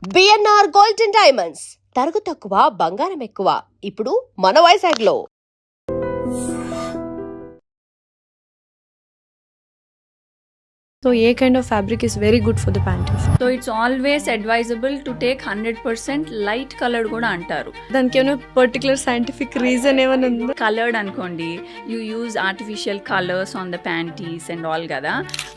BNR gold and diamonds తరుగు తక్కువ బంగారం ఎక్కువ ఇప్పుడు మన వైజాగ్లో. So, a kind of fabric is very good for the panties. So it's always advisable to take 100% light colored కూడా అంటారు. దానికి ఏమైనా పర్టికులర్ సైంటిఫిక్ రీజన్ ఏమైనా ఉందా? కలర్డ్ అనుకోండి, you use artificial colours on the panties and all కదా.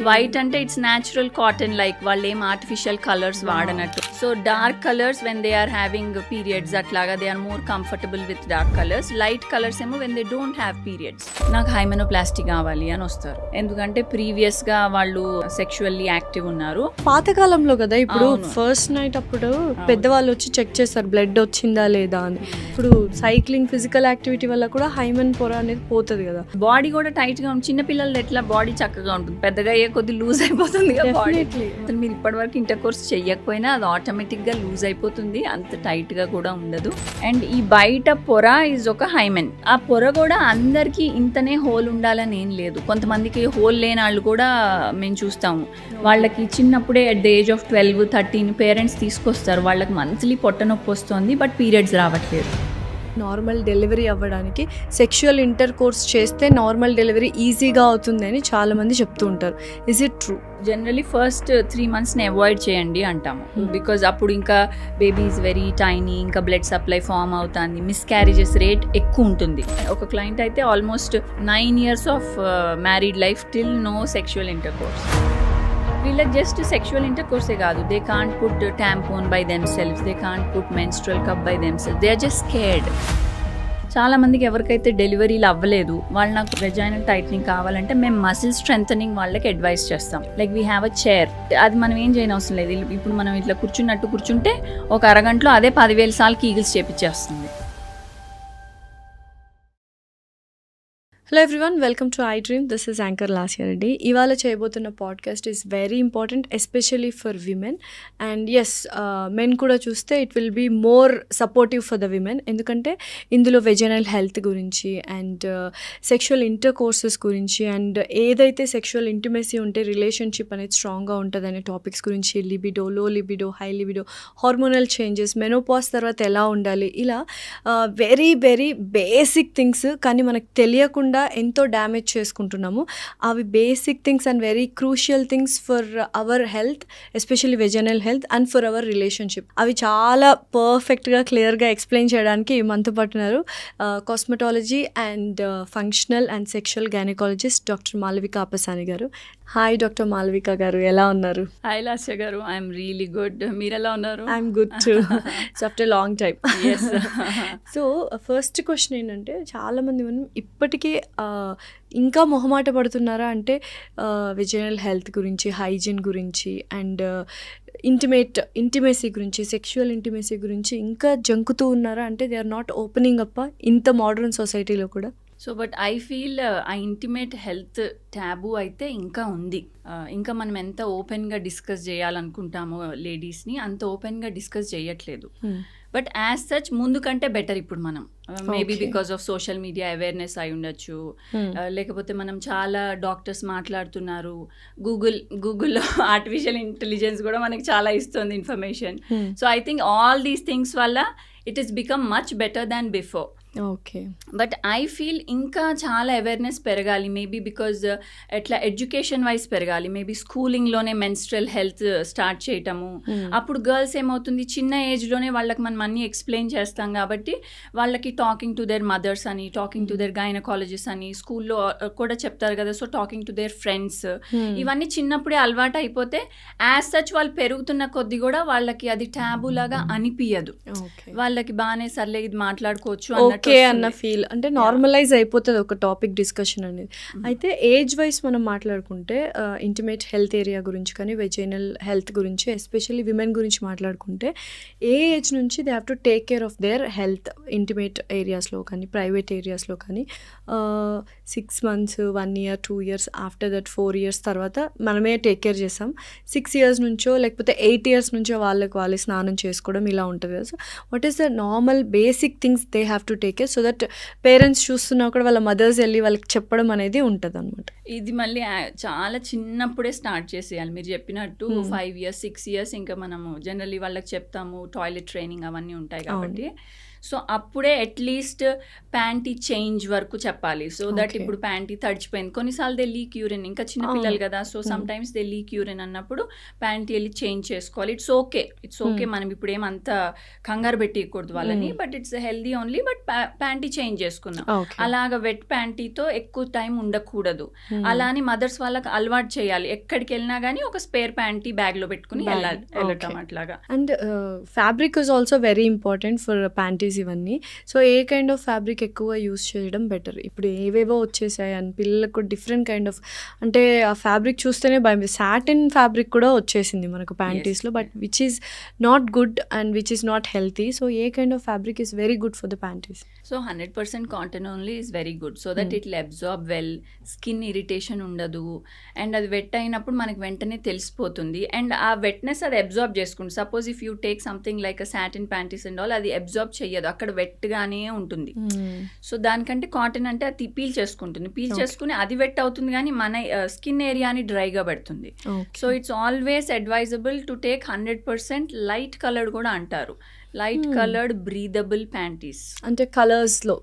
White అంటే it's natural cotton, like వాళ్ళు ఏం ఆర్టిఫిషియల్ కలర్స్ వాడనట్టు. So dark colours when they are having periods అట్లాగా they are more comfortable with dark colours. Light colours ఏమో when they don't have periods. నాకు hymenoplasty కావాలి అని వస్తారు, ఎందుకంటే ప్రీవియస్ గా వాళ్ళు సెక్షువల్లీ యాక్టివ్ ఉన్నారు. పాతకాలంలో కదా, ఇప్పుడు ఫస్ట్ నైట్ అప్పుడు పెద్దవాళ్ళు వచ్చి చెక్ చేస్తారు బ్లడ్ వచ్చిందా లేదా అని. ఇప్పుడు సైక్లింగ్, ఫిజికల్ యాక్టివిటీ వల్ల కూడా హైమెన్ పొర అనేది పోతుంది కదా. బాడీ కూడా టైట్ గా ఉంటుంది. చిన్న పిల్లలు ఎట్లా బాడీ చక్కగా ఉంటుంది, పెద్దగా అయ్యే కొద్ది లూజ్ అయిపోతుంది కదా బాడీ. అసలు మీరు ఇప్పటి వరకు ఇంటర్ కోర్స్ చెయ్యకపోయినా అది ఆటోమేటిక్ గా లూజ్ అయిపోతుంది, అంత టైట్ గా కూడా ఉండదు. అండ్ ఈ బయట పొర ఈజ్ ఒక హైమెన్. ఆ పొర కూడా అందరికి ఇంతనే హోల్ ఉండాలని ఏం లేదు. కొంతమందికి హోల్ లేని వాళ్ళు కూడా మేము చూస్తాము. వాళ్ళకి చిన్నప్పుడే at the age of 12-13 parents తీసుకొస్తారు, వాళ్ళకి మంత్లీ పొట్ట నొప్పి వస్తుంది బట్ పీరియడ్స్ రావట్లేదు. నార్మల్ డెలివరీ అవ్వడానికి సెక్షువల్ ఇంటర్ కోర్స్ చేస్తే నార్మల్ డెలివరీ ఈజీగా అవుతుంది అని చాలా మంది చెప్తూ ఉంటారు. Is it true? Generally first 3 monthsని అవాయిడ్ చేయండి అంటాము, బికాజ్ అప్పుడు ఇంకా బేబీ ఈజ్ వెరీ టైనీ, ఇంకా బ్లడ్ సప్లై ఫామ్ అవుతుంది, మిస్క్యారేజెస్ రేట్ ఎక్కువ ఉంటుంది. ఒక క్లయింట్ అయితే almost 9 years of married life till no sexual intercourse. వీళ్ళకి జస్ట్ సెక్షువల్ ఇంటర్ కోర్సే కాదు, they can't put tampon by themselves, they can't put menstrual cup by themselves, they are just scared. చాలా మందికి ఎవరికైతే డెలివరీలు అవ్వలేదు వాళ్ళు నాకు వెజైనల్ టైట్నింగ్ కావాలంటే మేము మసిల్ స్ట్రెంథనింగ్ వాళ్ళకి అడ్వైస్ చేస్తాం. Like we have a chair, అది మనం ఏం చేయని అవసరం లేదు. ఇప్పుడు మనం ఇట్లా కూర్చుంటే ఒక అరగంటలో అదే 10,000 సార్లు కీగిల్స్ చేపించేస్తుంది. Hello everyone, welcome to iDream. This is anchor Lasya Reddy. ఇవాళ చేయబోతున్న podcast is very important, especially for women. And yes, men కూడా చూస్తే it will be more supportive for the women, ఎందుకంటే ఇందులో వెజనల్ హెల్త్ గురించి అండ్ సెక్షువల్ ఇంటర్ కోర్సెస్ గురించి అండ్ ఏదైతే సెక్షువల్ ఇంటిమసీ ఉంటే రిలేషన్షిప్ అనేది స్ట్రాంగ్గా ఉంటుంది అనే టాపిక్స్ గురించి, libido, low libido, high libido, hormonal changes, menopause తర్వాత ఎలా ఉండాలి, ఇలా వెరీ వెరీ బేసిక్ థింగ్స్, కానీ మనకు తెలియకుండా ఎంతో డ్యామేజ్ చేసుకుంటున్నాము. అవి basic things and very crucial things for our health, especially vaginal health and for our relationship. అవి చాలా పర్ఫెక్ట్గా క్లియర్గా ఎక్స్ప్లెయిన్ చేయడానికి మనతో పట్టున్నారు cosmetology and functional and sexual gynaecologist doctor Malavika Appasani గారు. హాయ్ డాక్టర్ మాలవిక గారు, ఎలా ఉన్నారు? హాయ్ లాస్య గారు, ఐఎమ్ రియలీ గుడ్. మీరు ఎలా ఉన్నారు? I'm good too. So after long time. So first question ఏంటంటే, చాలామంది మనం ఇప్పటికీ ఇంకా మొహమాట పడుతున్నారా అంటే వెజనల్ హెల్త్ గురించి, హైజీన్ గురించి అండ్ ఇంటిమేసీ గురించి, సెక్షువల్ ఇంటిమేసీ గురించి ఇంకా జంకుతూ ఉన్నారా అంటే they are not opening up ఇంత మోడర్న్ సొసైటీలో కూడా? సో బట్ ఐ ఫీల్ ఆ ఇంటిమేట్ హెల్త్ ట్యాబు అయితే ఇంకా ఉంది. ఇంకా మనం ఎంత ఓపెన్గా డిస్కస్ చేయాలనుకుంటామో లేడీస్ని అంత ఓపెన్గా డిస్కస్ చేయట్లేదు. బట్ యాజ్ సచ్ ముందు కంటే బెటర్ ఇప్పుడు మనం, maybe because of social media awareness అయి ఉండొచ్చు, లేకపోతే మనం చాలా డాక్టర్స్ మాట్లాడుతున్నారు, గూగుల్లో ఆర్టిఫిషియల్ ఇంటెలిజెన్స్ కూడా మనకి చాలా ఇస్తుంది information. So I think all these things వల్ల it is become much better than before. Okay, but I feel ఇంకా చాలా అవేర్నెస్ పెరగాలి, మేబీ బికాజ్ ఎట్లా ఎడ్యుకేషన్ వైజ్ పెరగాలి. మేబీ స్కూలింగ్లోనే మెన్స్ట్రల్ హెల్త్ స్టార్ట్ చేయటము. అప్పుడు గర్ల్స్ ఏమవుతుంది, చిన్న ఏజ్లోనే వాళ్ళకి మనం అన్నీ ఎక్స్ప్లెయిన్ చేస్తాం కాబట్టి వాళ్ళకి టాకింగ్ టు దేర్ మదర్స్ అని, టాకింగ్ టు దేర్ గైనకాలజిస్ట్ అని స్కూల్లో కూడా చెప్తారు కదా. So talking to their friends, ఇవన్నీ చిన్నప్పుడే అలవాటు అయిపోతే యాజ్ సచ్ వాళ్ళు పెరుగుతున్న కొద్ది కూడా వాళ్ళకి అది ట్యాబు లాగా అనిపించదు. వాళ్ళకి బాగానే సర్లే ఇది మాట్లాడుకోవచ్చు అన్న ఫీల్, అంటే నార్మలైజ్ అయిపోతుంది ఒక టాపిక్ డిస్కషన్ అనేది. అయితే ఏజ్ వైజ్ మనం మాట్లాడుకుంటే ఇంటిమేట్ హెల్త్ ఏరియా గురించి కానీ వెజైనల్ హెల్త్ గురించి, ఎస్పెషల్లీ విమెన్ గురించి మాట్లాడుకుంటే ఏ ఏజ్ నుంచి they have to take care of their health intimate ఏరియాస్లో కానీ ప్రైవేట్ ఏరియాస్లో కానీ? 6 months, 1 year, 2 years, after that 4 years తర్వాత మనమే టేక్ కేర్ చేస్తాం. 6 years నుంచో లేకపోతే 8 years నుంచో వాళ్ళకి స్నానం చేసుకోవడం ఇలా ఉంటుంది కదా. So what is the normal basic things they have to take take so that parents చూస్తున్నా కూడా వాళ్ళ మదర్స్ వెళ్ళి వాళ్ళకి చెప్పడం అనేది ఉంటుంది అనమాట. ఇది మళ్ళీ చాలా చిన్నప్పుడే స్టార్ట్ చేసేయాలి. మీరు చెప్పినట్టు 5 years 6 years ఇంకా మనము జనరల్లీ వాళ్ళకి చెప్తాము, టాయిలెట్ ట్రైనింగ్ అవన్నీ ఉంటాయి కాబట్టి. సో అప్పుడే అట్లీస్ట్ ప్యాంటీ చేంజ్ వరకు చెప్పాలి. సో దట్ ఇప్పుడు ప్యాంటీ తడిచిపోయింది, కొన్నిసార్లు దే లీక్ యూరిన్, ఇంకా చిన్న పిల్లలు కదా, so some times they leak urine అన్నప్పుడు ప్యాంటీ వెళ్ళి చేంజ్ చేసుకోవాలి. ఇట్స్ ఓకే మనం ఇప్పుడు ఏమంత కంగారు పెట్టకూడదు వాళ్ళని, but it's healthy only, but panty change చేసుకున్నాం. అలాగా వెట్ ప్యాంటీతో ఎక్కువ టైం ఉండకూడదు. అలా అని మదర్స్ వాళ్ళకి అలవాటు చేయాలి, ఎక్కడికి వెళ్ళినా కానీ ఒక స్పేర్ ప్యాంటీ బ్యాగ్ లో పెట్టుకుని వెళ్ళటం అట్లాగా. And fabric is also very important for panties ఇవన్నీ. So a kind of fabric ఎక్కువ యూస్ చేయడం బెటర్? ఇప్పుడు ఏవేవో వచ్చేసాయి అని పిల్లలకు డిఫరెంట్ కైండ్ ఆఫ్, అంటే ఆ ఫ్యాబ్రిక్ చూస్తేనే భయం. సాటిన్ ఫ్యాబ్రిక్ కూడా వచ్చేసింది మనకు ప్యాంటీస్లో, but which is not good and which is not healthy. So a kind of fabric is very good for the panties? So 100% cotton only is very good, so that it will absorb well, skin irritation ఉండదు, అండ్ అది wet అయినప్పుడు మనకి వెంటనే తెలిసిపోతుంది, and ఆ wetness అది absorb చేసుకుంటుంది. Suppose if you take something like a satin panties and all, అది అబ్జార్బ్ చేయదు, అక్కడ వెట్గానే ఉంటుంది. సో దానికంటే కాటన్ అంటే అది పీల్ చేసుకుని అది వెట్ అవుతుంది, కానీ మన స్కిన్ ఏరియాని డ్రైగా పెడుతుంది. So it's always advisable to take 100% light coloured కూడా అంటారు, లైట్ కలర్డ్ బ్రీదబుల్ ప్యాంటీస్. అంటే కలర్స్ లో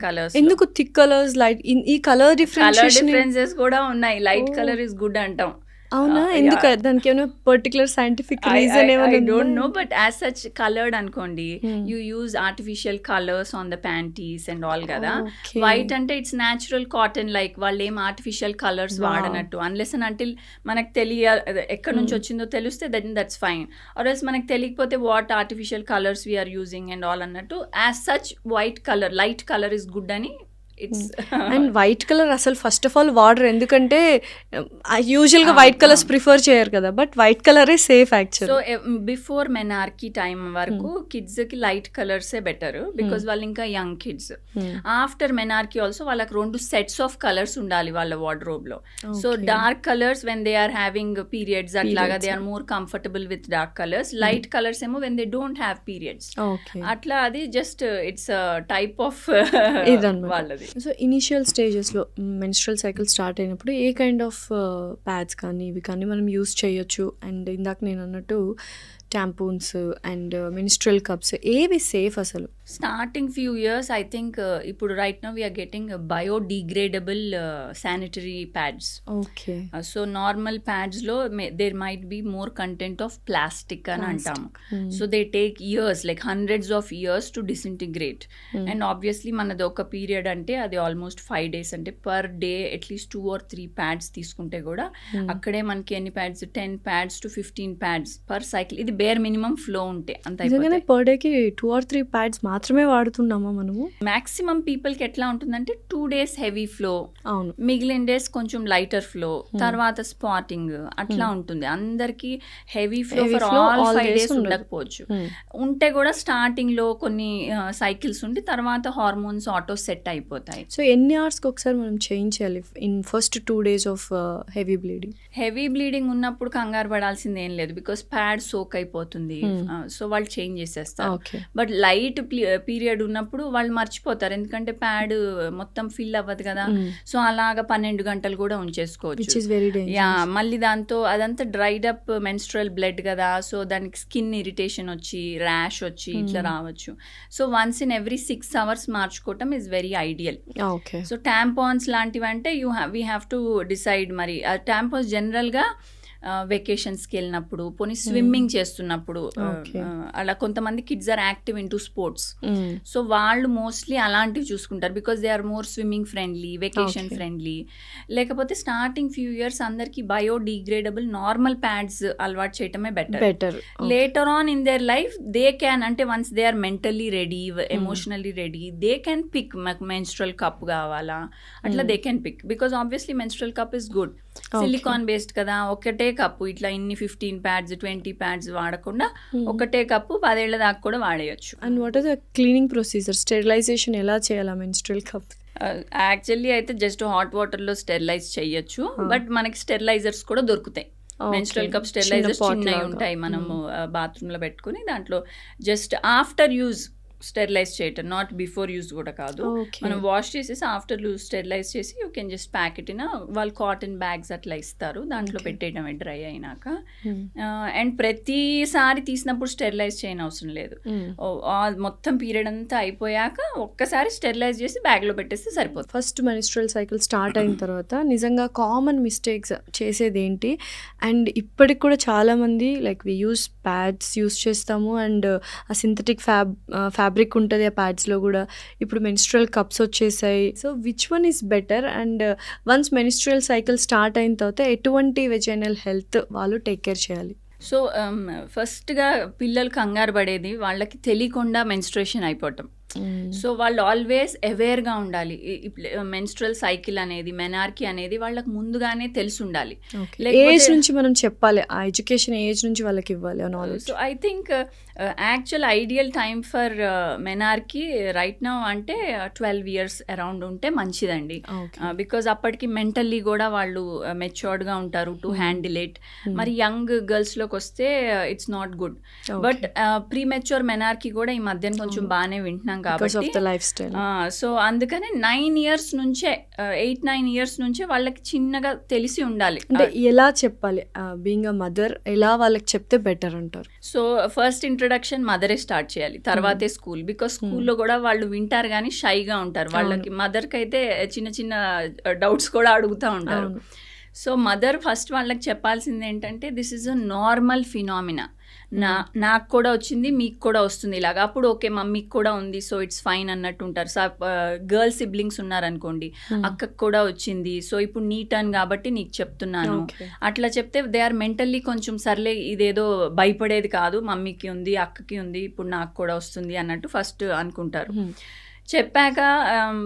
కలర్స్ ఎందుకు థిక్ కలర్స్, లైట్, ఈ కలర్ డిఫరెన్సెస్ కూడా ఉన్నాయి. లైట్ కలర్ ఇస్ గుడ్ అంటాం. అవునా? ఎందుకు? దానికి ఏమైనా పర్టికులర్ సైంటిఫిక్ రీజన్ ఏమైనా? I don't know, but as such colored అనుకోండి, you use artificial colors on the panties and all కదా. వైట్ అంటే ఇట్స్ న్యాచురల్ కాటన్, లైక్ వాళ్ళు ఏం ఆర్టిఫిషియల్ కలర్స్ వాడనట్టు, అన్లెస్ అండ్ అంటిల్ మనకు ఎక్కడి నుంచి వచ్చిందో తెలిస్తే then that's fine, or else మనకు తెలియకపోతే what artificial colours we're using and all అన్నట్టు. As such white colour, light colour is good అని. అండ్ వైట్ కలర్ అసలు ఫస్ట్ ఆఫ్ ఆల్ వాడరు, ఎందుకంటే యూజువల్గా వైట్ కలర్స్ ప్రిఫర్ చేయరు కదా, బట్ వైట్ కలరే safe actual. So before menarche time వరకు కిడ్స్కి లైట్ కలర్సే బెటర్, బికాజ్ వాళ్ళు ఇంకా young kids. After menarche also వాళ్ళకి 2 sets ఆఫ్ కలర్స్ ఉండాలి వాళ్ళ వార్డ్రోబ్లో. So dark colours when they are having periods అట్లాగా they are more comfortable with dark colours. Light colours ఏమో when they don't have periods, అట్లా అది జస్ట్ ఇట్స్ టైప్ ఆఫ్ వాళ్ళది. So initial స్టేజెస్లో menstrual cycle start అయినప్పుడు a kind of pods కానీ ఇవి కానీ మనం యూస్ చేయొచ్చు? అండ్ ఇందాక నేను అన్నట్టు ట్యాంపూన్స్ అండ్ మెన్స్ట్రల్ కప్స్ ఏవి సేఫ్ అసలు? Starting few years I think ఇప్పుడు right now we're getting biodegradable sanitary pads. Okay. So normal ప్యాడ్స్లో there might be more content of plastic అని అంటాము. So they take years, like hundreds of years to disintegrate. And obviously మనది ఒక period అంటే అది almost 5 days, అంటే per day అట్లీస్ట్ 2 or 3 pads తీసుకుంటే కూడా అక్కడే మనకి ఎన్ని pods, 10 pads to 15 pads per cycle. ఇది బేర్ మినిమం ఫ్లో ఉంటే అంత. పర్ డేకి 2 or 3 ప్యాడ్స్ మాత్రమే వాడుతున్నామా మనము? మాక్సిమం పీపుల్కి ఎట్లా ఉంటుందంటే 2 days హెవీ ఫ్లో, అవును, మిగిలిన డేస్ కొంచెం లైటర్ ఫ్లో, తర్వాత స్పాటింగ్ అట్లా ఉంటుంది. అందరికి heavy flow for all 5 days ఉండకపోవచ్చు, ఉంటే కూడా స్టార్టింగ్ లో కొన్ని సైకిల్స్ ఉండి తర్వాత హార్మోన్స్ ఆటో సెట్ అయిపోతాయి. సో ఎన్ని అవర్స్కి ఒకసారి మనం చేంజ్ చేయాలి in first 2 days of heavy bleeding? Heavy bleeding ఉన్నప్పుడు కంగారు పడాల్సింది ఏం లేదు, బికాస్ ప్యాడ్ సోక్ అయిపోతుంది, సో వాళ్ళు చేంజ్ చేసేస్తారు. బట్ లైట్ పీరియడ్ ఉన్నప్పుడు వాళ్ళు మర్చిపోతారు, ఎందుకంటే ప్యాడ్ మొత్తం ఫిల్ అవ్వదు కదా. సో అలాగా 12 గంటలు కూడా ఉంచేసుకోవచ్చు. యా, మళ్ళీ దాంతో అదంతా డ్రైడ్ అప్ మెన్స్ట్రల్ బ్లడ్ కదా, సో దానికి స్కిన్ ఇరిటేషన్ వచ్చి ర్యాష్ వచ్చి ఇట్లా రావచ్చు. So once in every 6 hours మార్చుకోవటం ఇస్ వెరీ ఐడియల్. సో ట్యాంపాన్స్ లాంటివి అంటే వీ హ్యావ్ టు డిసైడ్. మరి ట్యాంపాన్స్ జనరల్గా వెకేషన్స్కి వెళ్ళినప్పుడు, పోనీ స్విమ్మింగ్ చేస్తున్నప్పుడు, అలా కొంతమంది kids are active in to sports, so వాళ్ళు మోస్ట్లీ అలాంటివి చూసుకుంటారు, because they are more swimming friendly, vacation friendly. లేకపోతే స్టార్టింగ్ ఫ్యూ ఇయర్స్ అందరికి బయోడిగ్రేడబుల్ నార్మల్ ప్యాడ్స్ అలవాటు చేయటమే better. Later on in their life they can, అంటే once they are mentally ready, emotionally ready, they can pick మాకు menstrual cup కావాలా, అట్లా they can pick, because obviously menstrual cup is good, silicone based కదా. ఒకటే cup ఇట్లా ఇన్ని 15 pads 20 pads వాడకుండా ఒకటే కప్పు 10 ఏళ్ల దాకా కూడా వాడేయచ్చు. And what are the cleaning procedure? Sterilization ఎలా చేయాలా మెన్స్ట్రల్ కప్? యాక్చువల్లీ అయితే జస్ట్ హాట్ వాటర్లో స్టెరిలైజ్ చేయొచ్చు, బట్ మనకి స్టెరిలైజర్స్ కూడా దొరుకుతాయి. మెన్స్ట్రల్ కప్ స్టెరిలైజర్స్ చిన్నవి ఉంటాయి, మనము బాత్రూంలో పెట్టుకుని దాంట్లో జస్ట్ ఆఫ్టర్ యూజ్ స్టెరిలైజ్ చేయటం, నాట్ బిఫోర్ యూస్ కూడా కాదు. ఓకే. మనం వాష్ చేసేసి ఆఫ్టర్ స్టెరిలైజ్ చేసి you can just pack it in వాళ్ళు కాటన్ బ్యాగ్స్ అట్లా ఇస్తారు, దాంట్లో Okay. పెట్టేయడమే డ్రై అయినాక. Hmm. అండ్ ప్రతిసారి తీసినప్పుడు స్టెరిలైజ్ చేయని అవసరం లేదు. Hmm. మొత్తం పీరియడ్ అంతా అయిపోయాక ఒక్కసారి స్టెరిలైజ్ చేసి బ్యాగ్లో పెట్టేస్తే సరిపోతుంది. ఫస్ట్ మెన్స్ట్రల్ సైకిల్ స్టార్ట్ అయిన తర్వాత నిజంగా కామన్ మిస్టేక్స్ చేసేది ఏంటి? అండ్ ఇప్పటికి కూడా చాలామంది like we use pads use చేస్తాము, అండ్ ఆ సింథటిక్ ఫ్యాబ్రిక్ ఉంటుంది ఆ ప్యాడ్స్లో కూడా. ఇప్పుడు మెన్స్ట్రల్ కప్స్ వచ్చేసాయి. So which one is better? And once menstrual cycle start అయిన తర్వాత ఎటువంటి వెజైనల్ హెల్త్ వాళ్ళు టేక్ కేర్ చేయాలి? సో ఫస్ట్గా పిల్లలు కంగారు పడేది వాళ్ళకి తెలియకుండా మెన్స్ట్రేషన్ అయిపోవటం. సో వాళ్ళు ఆల్వేస్ అవేర్గా ఉండాలి. మెన్స్ట్రల్ సైకిల్ అనేది, మెనార్కీ అనేది వాళ్ళకి ముందుగానే తెలిసి ఉండాలి. ఏజ్ నుంచి మనం చెప్పాలి, ఆ ఎడ్యుకేషన్ ఏజ్ నుంచి వాళ్ళకి ఇవ్వాలి ఆ knowledge. So I think actual ideal time for menarche right now అంటే 12 years అరౌండ్ ఉంటే మంచిదండి. బికాజ్ అప్పటికి మెంటల్లీ కూడా వాళ్ళు మెచ్యూర్డ్గా ఉంటారు టు హ్యాండిల్ ఇట్. మరి యంగ్ గర్ల్స్లోకి వస్తే it's not good. But pre mature menarche కూడా ఈ మధ్యన కొంచెం బాగానే వింటున్నాం కాబట్టి. Life style. సో అందుకనే 9 years నుంచే 8-9 years నుంచే వాళ్ళకి చిన్నగా తెలిసి ఉండాలి. అంటే ఎలా చెప్పాలి బీయింగ్ అ మదర్, ఎలా వాళ్ళకి చెప్తే బెటర్ అంటారు? సో ఫస్ట్ ఇంట్రడక్షన్ మదరే స్టార్ట్ చేయాలి, తర్వాతే స్కూల్. బికాస్ స్కూల్లో కూడా వాళ్ళు వింటారు కానీ షైగా ఉంటారు. వాళ్ళకి మదర్కి అయితే చిన్న చిన్న డౌట్స్ కూడా అడుగుతూ ఉంటారు. సో మదర్ ఫస్ట్ వాళ్ళకి చెప్పాల్సింది ఏంటంటే this is a normal phenomena. నాకు కూడా వచ్చింది, మీకు కూడా వస్తుంది ఇలాగా. అప్పుడు ఓకే మమ్మీకి కూడా ఉంది, సో ఇట్స్ ఫైన్ అన్నట్టు ఉంటారు. గర్ల్ సిబ్లింగ్స్ ఉన్నారనుకోండి, అక్కకు కూడా వచ్చింది, సో ఇప్పుడు నీ టర్న్ కాబట్టి నీకు చెప్తున్నాను అట్లా చెప్తే దే ఆర్ మెంటల్లీ కొంచెం సర్లే ఇదేదో భయపడేది కాదు, మమ్మీకి ఉంది, అక్కకి ఉంది, ఇప్పుడు నాకు కూడా వస్తుంది అన్నట్టు ఫస్ట్ అనుకుంటారు. చెప్పాక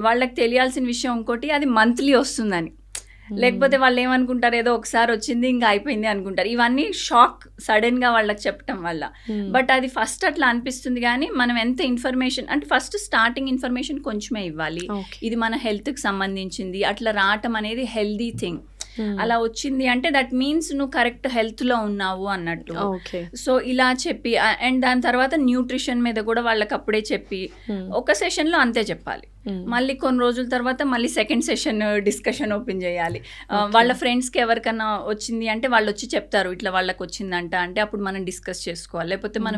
వాళ్ళకి తెలియాల్సిన విషయం ఇంకోటి, అది మంత్లీ వస్తుందని. లేకపోతే వాళ్ళు ఏమనుకుంటారు, ఏదో ఒకసారి వచ్చింది ఇంకా అయిపోయింది అనుకుంటారు. ఇవన్నీ షాక్ సడన్గా వాళ్ళకి చెప్పటం వల్ల. బట్ అది ఫస్ట్ అట్లా అనిపిస్తుంది, కానీ మనం ఎంత ఇన్ఫర్మేషన్ అంటే ఫస్ట్ స్టార్టింగ్ ఇన్ఫర్మేషన్ కొంచెమే ఇవ్వాలి. ఇది మన హెల్త్కి సంబంధించింది, అట్లా రావటం అనేది హెల్దీ థింగ్. అలా వచ్చింది అంటే దట్ మీన్స్ నువ్వు కరెక్ట్ హెల్త్లో ఉన్నావు అన్నట్టు. సో ఇలా చెప్పి అండ్ దాని తర్వాత న్యూట్రిషన్ మీద కూడా వాళ్ళకి అప్పుడే చెప్పి ఒక సెషన్లో అంతే చెప్పాలి. మళ్ళీ కొన్ని రోజుల తర్వాత మళ్ళీ సెకండ్ సెషన్ డిస్కషన్ ఓపెన్ చేయాలి. వాళ్ళ ఫ్రెండ్స్కి ఎవరికైనా వచ్చింది అంటే వాళ్ళు వచ్చి చెప్తారు ఇట్లా వాళ్ళకి వచ్చిందంట అంటే అప్పుడు మనం డిస్కస్ చేసుకోవాలి. లేకపోతే మన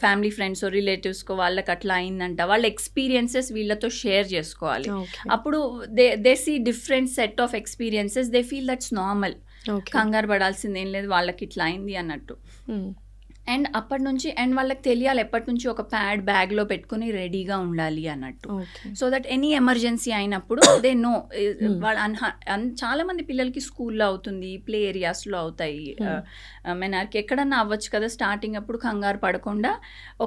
ఫ్యామిలీ ఫ్రెండ్స్ రిలేటివ్స్కో వాళ్ళకి అట్లా అయిందంట, వాళ్ళ ఎక్స్పీరియన్సెస్ వీళ్ళతో షేర్ చేసుకోవాలి. అప్పుడు they see different set of experiences, they feel that's normal, కంగారు పడాల్సింది ఏం లేదు, వాళ్ళకి ఇట్లా అయింది అన్నట్టు. అండ్ అప్పటి నుంచి అండ్ వాళ్ళకి తెలియాలి ఎప్పటి నుంచి ఒక ప్యాడ్ బ్యాగ్లో పెట్టుకుని రెడీగా ఉండాలి అన్నట్టు. సో దట్ ఎనీ ఎమర్జెన్సీ అయినప్పుడు దే నో. చాలా మంది పిల్లలకి స్కూల్లో అవుతుంది, ప్లే ఏరియాస్లో అవుతాయి మెనార్కి, ఎక్కడన్నా అవ్వచ్చు కదా. స్టార్టింగ్ అప్పుడు కంగారు పడకుండా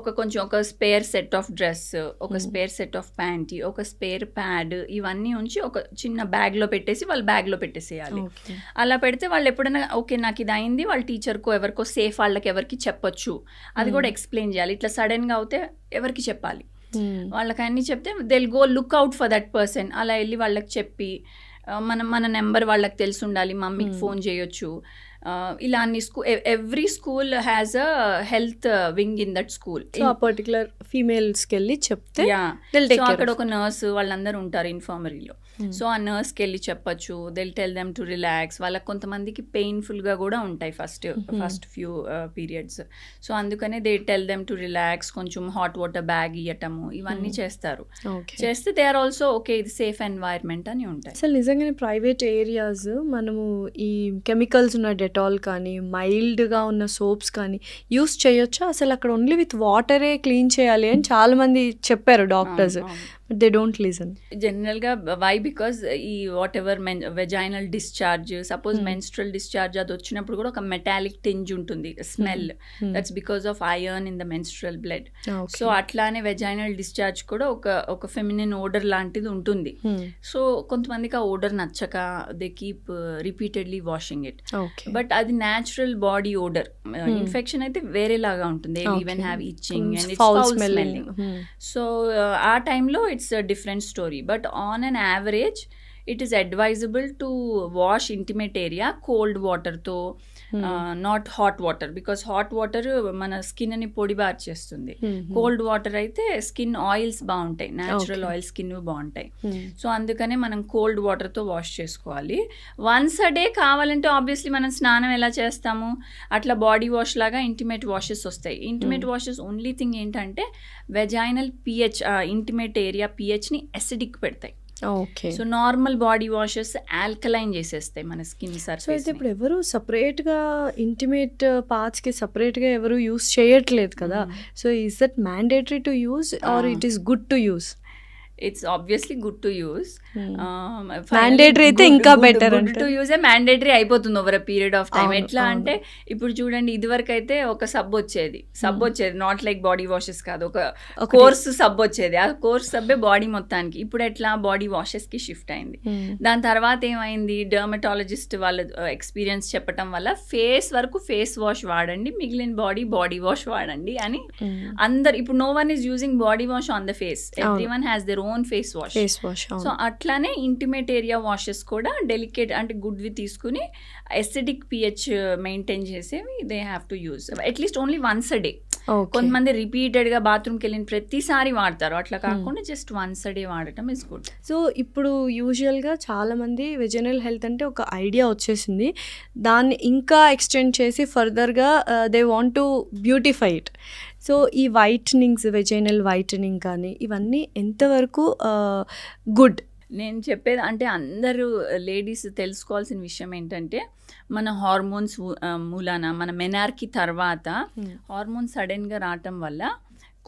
ఒక స్పేర్ సెట్ ఆఫ్ డ్రెస్, ఒక స్పేర్ సెట్ ఆఫ్ ప్యాంటీ, ఒక స్పేర్ ప్యాడ్, ఇవన్నీ ఉంచి ఒక చిన్న బ్యాగ్లో పెట్టేసి వాళ్ళు బ్యాగ్లో పెట్టేసేయాలి. అలా పెడితే వాళ్ళు ఎప్పుడైనా ఓకే నాకు ఇది అయింది, వాళ్ళ టీచర్కో ఎవరికో సేఫ్ వాళ్ళకి ఎవరికి చెప్పచ్చు, అది కూడా ఎక్స్ప్లెయిన్ చేయాలి. ఇట్లా సడన్గా అవుతే ఎవరికి చెప్పాలి, వాళ్ళకి అన్నీ చెప్తే they'll go look out for that person. అలా వెళ్ళి వాళ్ళకి చెప్పి మన నెంబర్ వాళ్ళకి తెలిసి ఉండాలి, మమ్మీకి ఫోన్ చేయొచ్చు. ఇలా అన్ని every school has a health wing in that school. Particular ఫీమేల్స్కి వెళ్ళి చెప్తే అక్కడ ఒక నర్స్ వాళ్ళందరూ ఉంటారు ఇన్ఫర్మరీలో. సో ఆ నర్స్కి వెళ్ళి చెప్పచ్చు, they'll tell them to relax. వాళ్ళకి కొంతమందికి పెయిన్ఫుల్గా కూడా ఉంటాయి ఫస్ట్ ఫ్యూ పీరియడ్స్. సో అందుకనే they tell them to relax, కొంచెం హాట్ వాటర్ బ్యాగ్ ఇవ్వటము, ఇవన్నీ చేస్తారు. చేస్తే దే ఆర్ ఆల్సో ఓకే ఇది సేఫ్ ఎన్వైర్న్మెంట్ అని ఉంటాయి. అసలు నిజంగానే ప్రైవేట్ ఏరియాస్ మనము ఈ కెమికల్స్ ఉన్న డెటాల్ కానీ మైల్డ్గా ఉన్న సోప్స్ కానీ యూస్ చేయొచ్చా? అసలు అక్కడ ఓన్లీ విత్ వాటరే క్లీన్ చేయాలి అని చాలామంది చెప్పారు doctors, but they don't listen. జనరల్గా వై బికాజ్ ఈ what ever vaginal discharge, suppose menstrual discharge అది వచ్చినప్పుడు కూడా ఒక మెటాలిక్ టింజ్ ఉంటుంది, smell, that's because of iron in the menstrual blood. So అట్లానే వెజైనల్ డిశ్చార్జ్ కూడా ఒక ఫెమినిన్ ఓడర్ లాంటిది ఉంటుంది. సో కొంతమందికి ఆ ఓడర్ నచ్చక they keep repeatedly washing it. But అది న్యాచురల్ బాడీ ఓడర్. ఇన్ఫెక్షన్ అయితే వేరేలాగా ఉంటుంది, they even have itching and it's foul smelling. So ఆ టైంలో it's a different story, but on an average it is advisable to wash intimate area cold water tho not hot water, because hot water మన skin ని పొడిబార్ చేస్తుంది. Cold water అయితే skin oils బాగుంటాయి, natural oil skin బాగుంటాయి. So అందుకనే మనం cold వాటర్తో వాష్ చేసుకోవాలి. వన్స్ అ డే కావాలంటే ఆబ్వియస్లీ మనం స్నానం ఎలా చేస్తాము అట్లా బాడీ వాష్ లాగా ఇంటిమేట్ వాషెస్ వస్తాయి. ఇంటిమేట్ వాషెస్ ఓన్లీ థింగ్ ఏంటంటే వెజైనల్ పిహెచ్, ఇంటిమేట్ ఏరియా పిహెచ్ని అసిడిక్ పెడతాయి. Okay. So normal body washes alkaline చేసేస్తాయి మన స్కిన్ సో అయితే సర్ఫేస్. ఇప్పుడు ఎవరు సపరేట్గా ఇంటిమేట్ పార్ట్స్కి సపరేట్గా ఎవరు యూస్ చేయట్లేదు కదా. So is that mandatory to use or it is good to use? It's obviously good to use. Mandatory అయితే ఇంకా better గుడ్ అంటే. టు యూజ్ మ్యాండేటరీ అయిపోతుంది over a period of time. అవును, ఎట్లా అవును. అంటే ఇప్పుడు చూడండి, ఇదివరకు అయితే ఒక సబ్ వచ్చేది, నాట్ లైక్ బాడీ వాషెస్ కాదు, ఒక కోర్స్ సబ్ వచ్చేది. ఆ కోర్స్ సబ్బే బాడీ మొత్తానికి. ఇప్పుడు ఎట్లా బాడీ వాషెస్ కి షిఫ్ట్ అయింది. దాని తర్వాత ఏమైంది, డర్మటాలజిస్ట్ వాళ్ళ ఎక్స్పీరియన్స్ చెప్పటం వల్ల ఫేస్ వరకు ఫేస్ వాష్ వాడండి, మిగిలిన బాడీ వాష్ వాడండి అని అందరు. ఇప్పుడు no one is using body wash on the face, every one has their own face wash. Face wash. So అట్లానే ఇంటిమేట్ ఏరియా వాషెస్ కూడా డెలికేట్ అంటే గుడ్వి తీసుకుని ఎసిడిక్ పిహెచ్ మెయింటైన్ చేసేవి they have to use at least only once a day. కొంతమంది రిపీటెడ్గా బాత్రూమ్కి వెళ్ళిన ప్రతిసారి వాడతారు, అట్లా కాకుండా జస్ట్ వన్స్ అ డే వాడటం ఇస్ గుడ్. సో ఇప్పుడు యూజువల్గా చాలామంది వెజనల్ హెల్త్ అంటే ఒక ఐడియా వచ్చేసింది, దాన్ని ఇంకా ఎక్స్టెండ్ చేసి ఫర్దర్గా they want to beautify it. So ఈ వైటనింగ్స్, వెజైనల్ వైటనింగ్ కానీ ఇవన్నీ ఎంతవరకు గుడ్? నేను చెప్పేది అంటే అందరూ లేడీస్ తెలుసుకోవాల్సిన విషయం ఏంటంటే, మన హార్మోన్స్ మూలాన మన మెనార్కీ తర్వాత హార్మోన్స్ సడన్గా రావటం వల్ల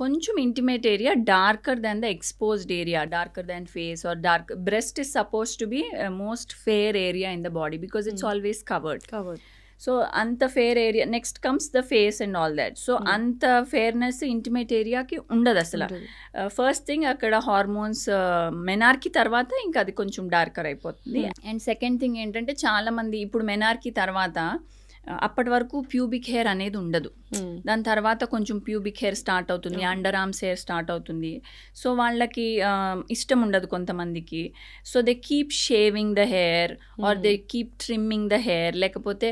కొంచెం intimate area darker than the exposed area, darker than face or dark breast is suppose to be most fair area in the body because it's always covered. So అంత fair area, next comes the face and all that. So అంత fairness intimate ఏరియాకి ఉండదు అసలు. First thing అక్కడ hormones menarche తర్వాత ఇంకా అది కొంచెం డార్కర్ అయిపోతుంది. అండ్ సెకండ్ థింగ్ ఏంటంటే, చాలా మంది ఇప్పుడు మెనార్కీ తర్వాత అప్పటి వరకు ప్యూబిక్ హెయిర్ అనేది ఉండదు. దాని తర్వాత కొంచెం ప్యూబిక్ హెయిర్ స్టార్ట్ అవుతుంది, అండర్ ఆర్మ్స్ హెయిర్ స్టార్ట్ అవుతుంది. సో వాళ్ళకి ఇష్టం ఉండదు కొంతమందికి. So they keep shaving the hair or they keep trimming the hair. లేకపోతే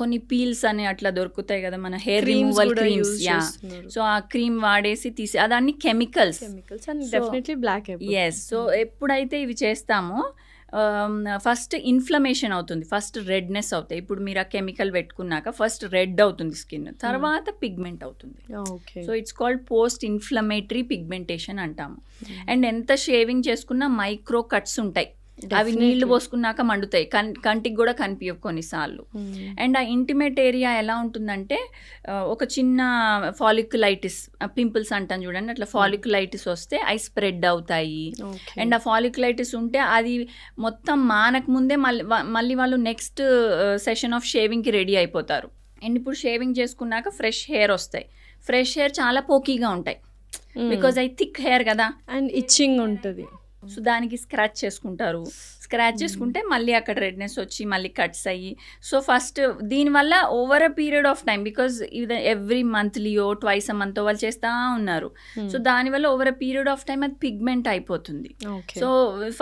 కొన్ని పీల్స్ అని అట్లా దొరుకుతాయి కదా, మన హెయిర్ రిమూవల్ క్రీమ్స్. సో ఆ క్రీమ్ వాడేసి తీసి అదన్నీ chemicals. Definitely black. Yes. So ఎప్పుడైతే ఇవి చేస్తామో ఫస్ట్ ఇన్ఫ్లమేషన్ అవుతుంది, ఫస్ట్ రెడ్నెస్ అవుతాయి. ఇప్పుడు మీరు ఆ కెమికల్ పెట్టుకున్నాక ఫస్ట్ రెడ్ అవుతుంది స్కిన్, తర్వాత పిగ్మెంట్ అవుతుంది. So it's called post inflammatory pigmentation అంటాము. అండ్ ఎంత షేవింగ్ చేసుకున్నా మైక్రో కట్స్ ఉంటాయి, అవి నీళ్లు పోసుకున్నాక మండుతాయి, కంటికి కూడా కనిపించవు కొన్నిసార్లు. అండ్ ఆ ఇంటిమేట్ ఏరియా ఎలా ఉంటుందంటే, ఒక చిన్న ఫాలిక్యులైటిస్, పింపుల్స్ అంటాను చూడండి, అట్లా ఫాలిక్యులైటిస్ వస్తే అవి స్ప్రెడ్ అవుతాయి. అండ్ ఆ ఫాలిక్యులైటిస్ ఉంటే అది మొత్తం మానక ముందే మళ్ళీ వాళ్ళు నెక్స్ట్ సెషన్ ఆఫ్ షేవింగ్కి రెడీ అయిపోతారు. అండ్ ఇప్పుడు షేవింగ్ చేసుకున్నాక ఫ్రెష్ హెయిర్ వస్తాయి. ఫ్రెష్ హెయిర్ చాలా పోకీగా ఉంటాయి బికాజ్ అవి థిక్ హెయిర్ కదా, అండ్ ఇచ్చింగ్ ఉంటుంది. సో దానికి స్క్రాచ్ చేసుకుంటారు. స్క్రాచ్ చేసుకుంటే మళ్ళీ అక్కడ రెడ్నెస్ వచ్చి మళ్ళీ కట్స్ అయ్యి. సో ఫస్ట్ దీనివల్ల over a period of time, because ఇది ఎవ్రీ మంత్లీయో ట్వైస్ అ మంత్ వాళ్ళు చేస్తూ ఉన్నారు. సో దానివల్ల over a period of time అది పిగ్మెంట్ అయిపోతుంది. సో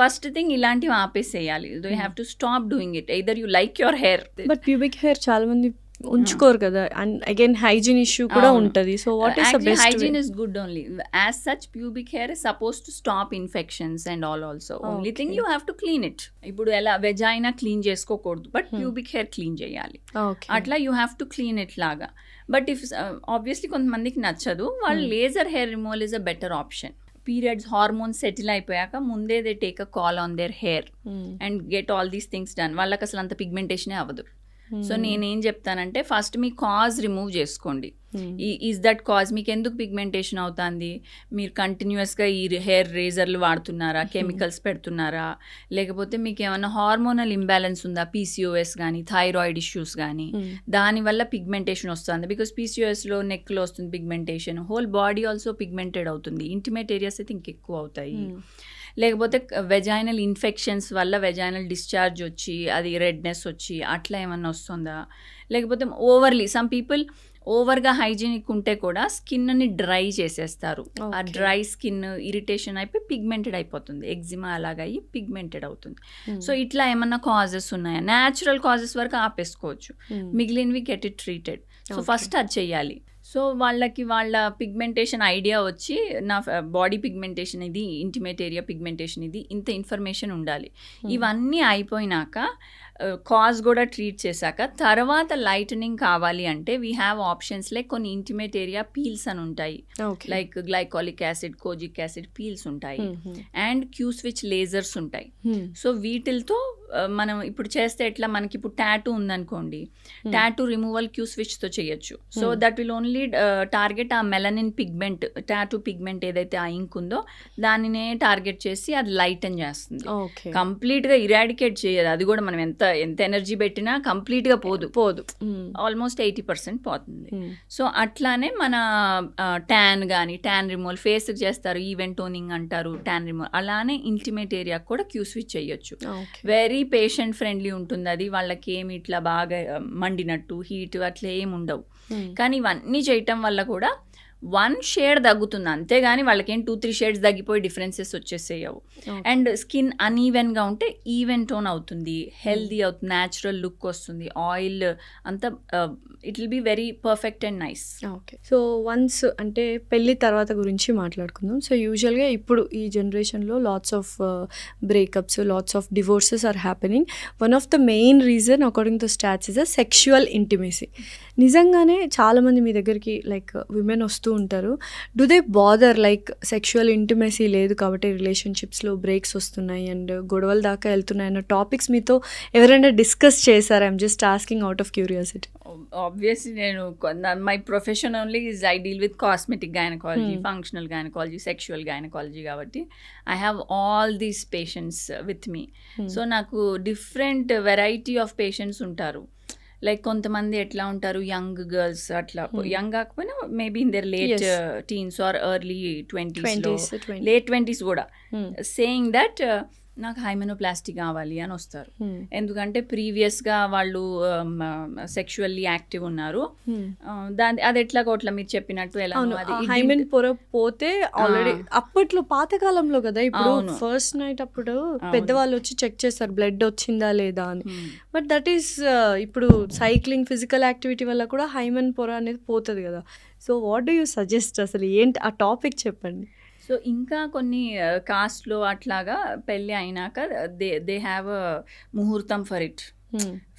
ఫస్ట్ థింగ్ ఇలాంటివి ఆపేసేయాలి. You have to stop doing it. Either you like your hair. But pubic hair చాలా మంది ఉంచుకోరు కదా, అండ్ అగైన్ హైజీన్ ఇష్యూ కూడా ఉంటుంది. So what is the best? Hygiene is good only. As such pubic hair is suppose to stop infections and all also. Only thing you have to clean it. ఇప్పుడు ఎలా vagina clean చేసుకోకూడదు, but pubic hair clean చేయాలి. అట్లా you have to clean it లాగా. But if obviously కొంతమందికి నచ్చదు, వాళ్ళు laser hair removal is a better option. Periods hormones settle అయిపోయాక ముందే they take a call on their hair and get all these things done. వాళ్ళకి అసలు అంత పిగ్మెంటేషనే అవ్వదు. సో నేనేం చెప్తానంటే, ఫస్ట్ మీ కాజ్ రిమూవ్ చేసుకోండి. ఈజ్ దట్ కాజ్, మీకు ఎందుకు పిగ్మెంటేషన్ అవుతుంది? మీరు కంటిన్యూస్గా ఈ హెయిర్ రేజర్లు వాడుతున్నారా, కెమికల్స్ పెడుతున్నారా, లేకపోతే మీకు ఏమైనా హార్మోనల్ ఇంబ్యాలెన్స్ ఉందా, పీసీఓఎస్ కానీ థైరాయిడ్ ఇష్యూస్ కానీ, దానివల్ల పిగ్మెంటేషన్ వస్తుంది. బికాస్ పీసీఓఎస్లో నెక్లో వస్తుంది pigmentation, whole body also pigmented అవుతుంది. ఇంటిమేట్ ఏరియాస్ అయితే ఇంకెక్కువ అవుతాయి. లేకపోతే వెజైనల్ ఇన్ఫెక్షన్స్ వల్ల వెజైనల్ డిశ్చార్జ్ వచ్చి అది రెడ్నెస్ వచ్చి అట్లా ఏమన్నా వస్తుందా? లేకపోతే ఓవర్లీ, సమ్ పీపుల్ ఓవర్గా హైజీనిక్ ఉంటే కూడా స్కిన్ని డ్రై చేసేస్తారు. ఆ Okay. డ్రై స్కిన్ ఇరిటేషన్ అయిపోయి పిగ్మెంటెడ్ అయిపోతుంది, ఎగ్జిమా అలాగయ్యి పిగ్మెంటెడ్ అవుతుంది. సో ఇట్లా ఏమన్నా కాజెస్ ఉన్నాయా? న్యాచురల్ కాజెస్ వరకు ఆపేసుకోవచ్చు, మిగిలినవి get it treated. So Okay. First అది చెయ్యాలి. సో వాళ్ళకి వాళ్ళ పిగ్మెంటేషన్ ఐడియా వచ్చి నా బాడీ పిగ్మెంటేషన్ ఇది, ఇంటిమేట్ ఏరియా పిగ్మెంటేషన్ ఇది, ఇంత ఇన్ఫర్మేషన్ ఉండాలి. ఇవన్నీ అయిపోయినాక కాజ్ కూడా ట్రీట్ చేశాక తర్వాత లైటనింగ్ కావాలి అంటే వీ హ్యావ్ ఆప్షన్స్ లైక్ కొన్ని ఇంటిమేట్ ఏరియా పీల్స్ అని ఉంటాయి, Okay. Like glycolic acid, kojic acid peels ఉంటాయి, అండ్ క్యూ స్విచ్ లేజర్స్ ఉంటాయి. సో వీటితో మనం ఇప్పుడు చేస్తే ఎట్లా, మనకి ఇప్పుడు టాటూ ఉందనుకోండి, టాటూ రిమూవల్ క్యూ స్విచ్తో చేయొచ్చు. So that will only target ఆ మెలనిన్ పిగ్మెంట్, టాటూ పిగ్మెంట్ ఏదైతే ఆ ఇంక్ ఉందో దానినే టార్గెట్ చేసి అది లైటన్ చేస్తుంది. Okay. కంప్లీట్గా ఇరాడికేట్ చేయదు, అది కూడా మనం ఎంత ఎనర్జీ పెట్టినా కంప్లీట్గా పోదు, ఆల్మోస్ట్ 80% పోతుంది. సో అట్లానే మన ట్యాన్ కానీ, ట్యాన్ రిమూవల్ ఫేస్కి చేస్తారు, ఈవెంట్ టోనింగ్ అంటారు, ట్యాన్ రిమూవల్, అలానే ఇంటిమేట్ ఏరియా కూడా క్యూ స్విచ్ చేయొచ్చు. Okay. వెరీ పేషెంట్ ఫ్రెండ్లీ ఉంటుంది అది, వాళ్ళకి ఏమి ఇట్లా బాగా మండినట్టు హీట్ అట్లా ఏమి ఉండవు. కానీ ఇవన్నీ చేయటం వల్ల కూడా 1 షేడ్ తగ్గుతుంది, అంతేగాని వాళ్ళకేం 2-3 షేడ్స్ తగ్గిపోయి డిఫరెన్సెస్ వచ్చేసేయవు. అండ్ స్కిన్ అన్ఈవెన్గా ఉంటే ఈవెన్ టోన్ అవుతుంది, హెల్దీ అవుతుంది, న్యాచురల్ లుక్ వస్తుంది, ఆయిల్ అంతా it will be very perfect and nice. Okay. So once అంటే పెళ్ళి తర్వాత గురించి మాట్లాడుకుందాం. సో యూజువల్గా ఇప్పుడు ఈ జనరేషన్లో lots of breakups, lots of divorces are happening. One of the main reason according to stats is a sexual intimacy. నిజంగానే చాలామంది మీ దగ్గరికి లైక్ విమెన్ వస్తూ ఉంటారు. Do they bother like sexual intimacy లేదు కాబట్టి రిలేషన్షిప్స్లో బ్రేక్స్ వస్తున్నాయి అండ్ గొడవల దాకా వెళ్తున్నాయి అన్న టాపిక్స్ మీతో ఎవరైనా డిస్కస్ చేశారా? I'm just asking out of curiosity. Obviously నేను my profession only is I deal with cosmetic gynaecology, functional gynaecology, sexual gynaecology, కాబట్టి I have all these patients with me. So నాకు డిఫరెంట్ వెరైటీ ఆఫ్ పేషెంట్స్ ఉంటారు. Like కొంతమంది ఎట్లా ఉంటారు, young girls, అట్లా young కాకపోయినా maybe in their late teens or early 20s, late 20s కూడా saying that నాకు హైమెనోప్లాస్టీ కావాలి అని వస్తారు. ఎందుకంటే ప్రీవియస్గా వాళ్ళు సెక్షువల్లీ యాక్టివ్ ఉన్నారు, దాని అది ఎట్లా కోట్ల మీరు చెప్పినట్టు ఎలా హైమెన్ పొర పోతే ఆల్రెడీ అప్పట్లో పాతకాలంలో కదా, ఇప్పుడు ఫస్ట్ నైట్ అప్పుడు పెద్దవాళ్ళు వచ్చి చెక్ చేస్తారు బ్లడ్ వచ్చిందా లేదా అని. బట్ దట్ ఈస్ ఇప్పుడు సైక్లింగ్, ఫిజికల్ యాక్టివిటీ వల్ల కూడా హైమెన్ పొర అనేది పోతుంది కదా. So what do you suggest, అసలు ఏంటి ఆ టాపిక్ చెప్పండి. సో ఇంకా కొన్ని కాస్ట్లో అట్లాగా పెళ్ళి అయినాక దే హ్యావ్ అ ముహూర్తం for it,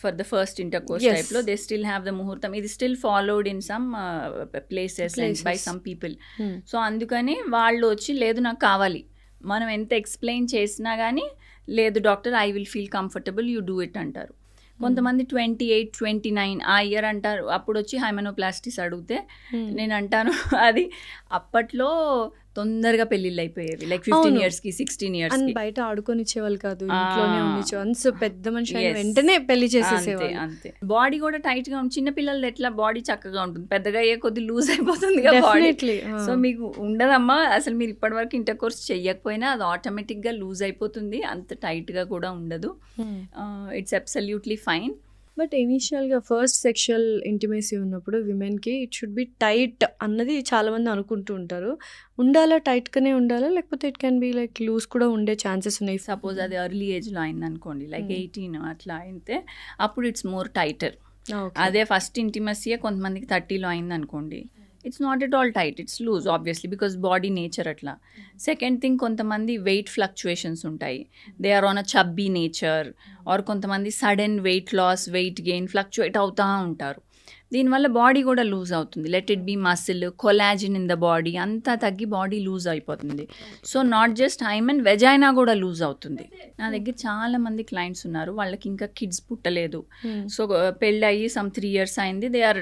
for the first inter course టైప్లో దే స్టిల్ హ్యావ్ ద ముహూర్తం. ఇది still followed in some places by some people. So అందుకని వాళ్ళు వచ్చి లేదు నాకు కావాలి, మనం ఎంత ఎక్స్ప్లెయిన్ చేసినా కానీ లేదు doctor I will feel comfortable, you do it అంటారు. కొంతమంది 28, 29 ఆ ఇయర్ అంటారు. అప్పుడు వచ్చి హైమెనోప్లాస్టిస్ అడిగితే నేను అంటాను అది అప్పట్లో తొందరగా పెళ్ళిళ్ళు అయిపోయేవి, లైక్ 15 yearsకి 16 years బయట ఆడుకొని ఇచ్చేవాళ్ళు కాదు, ఇంట్లోనే వన్స్ పెద్ద మనిషి వెంటనే పెళ్లి చేసేసేవాళ్ళు. అంతే. బాడీ కూడా టైట్ గా ఉంటుంది, చిన్న పిల్లలు ఎట్లా బాడీ చక్కగా ఉంటుంది, పెద్దగా అయ్యే కొద్ది లూజ్ అయిపోతుంది కదా బాడీ. సో మీకు ఉండదమ్మా అసలు, మీరు ఇప్పటివరకు ఇంటర్ కోర్స్ చెయ్యకపోయినా అది ఆటోమేటిక్ గా లూజ్ అయిపోతుంది, అంత టైట్ గా కూడా ఉండదు. It's absolutely fine. బట్ ఇనీషియల్గా ఫస్ట్ సెక్షువల్ ఇంటిమేసీ ఉన్నప్పుడు విమెన్కి ఇట్ షుడ్ బి టైట్ అన్నది చాలామంది అనుకుంటూ ఉంటారు. ఉండాలా, టైట్గానే ఉండాలా, లేకపోతే it can be like loose కూడా ఉండే ఛాన్సెస్ ఉన్నాయి? సపోజ్ అది ఎర్లీ ఏజ్లో అయింది అనుకోండి, లైక్ 18 అట్లా అయితే అప్పుడు ఇట్స్ మోర్ టైటర్. అదే ఫస్ట్ ఇంటిమసీయే కొంతమందికి 30లో అయింది అనుకోండి, it's not at all tight, it's loose obviously because body nature అట్లా. సెకండ్ థింగ్, కొంతమంది వెయిట్ ఫ్లక్చుయేషన్స్ ఉంటాయి, they are on a chubby nature, or కొంతమంది sudden weight loss, weight gain fluctuate అవుతూ ఉంటారు. దీనివల్ల బాడీ కూడా లూజ్ అవుతుంది. Let it be muscle, collagen in the body అంతా తగ్గి బాడీ లూజ్ అయిపోతుంది. So not just hymen, vagina కూడా లూజ్ అవుతుంది. నా దగ్గర చాలా మంది క్లయింట్స్ ఉన్నారు, వాళ్ళకి ఇంకా కిడ్స్ పుట్టలేదు. సో పెళ్ళి అయ్యి సమ్ 3 years అయింది, they are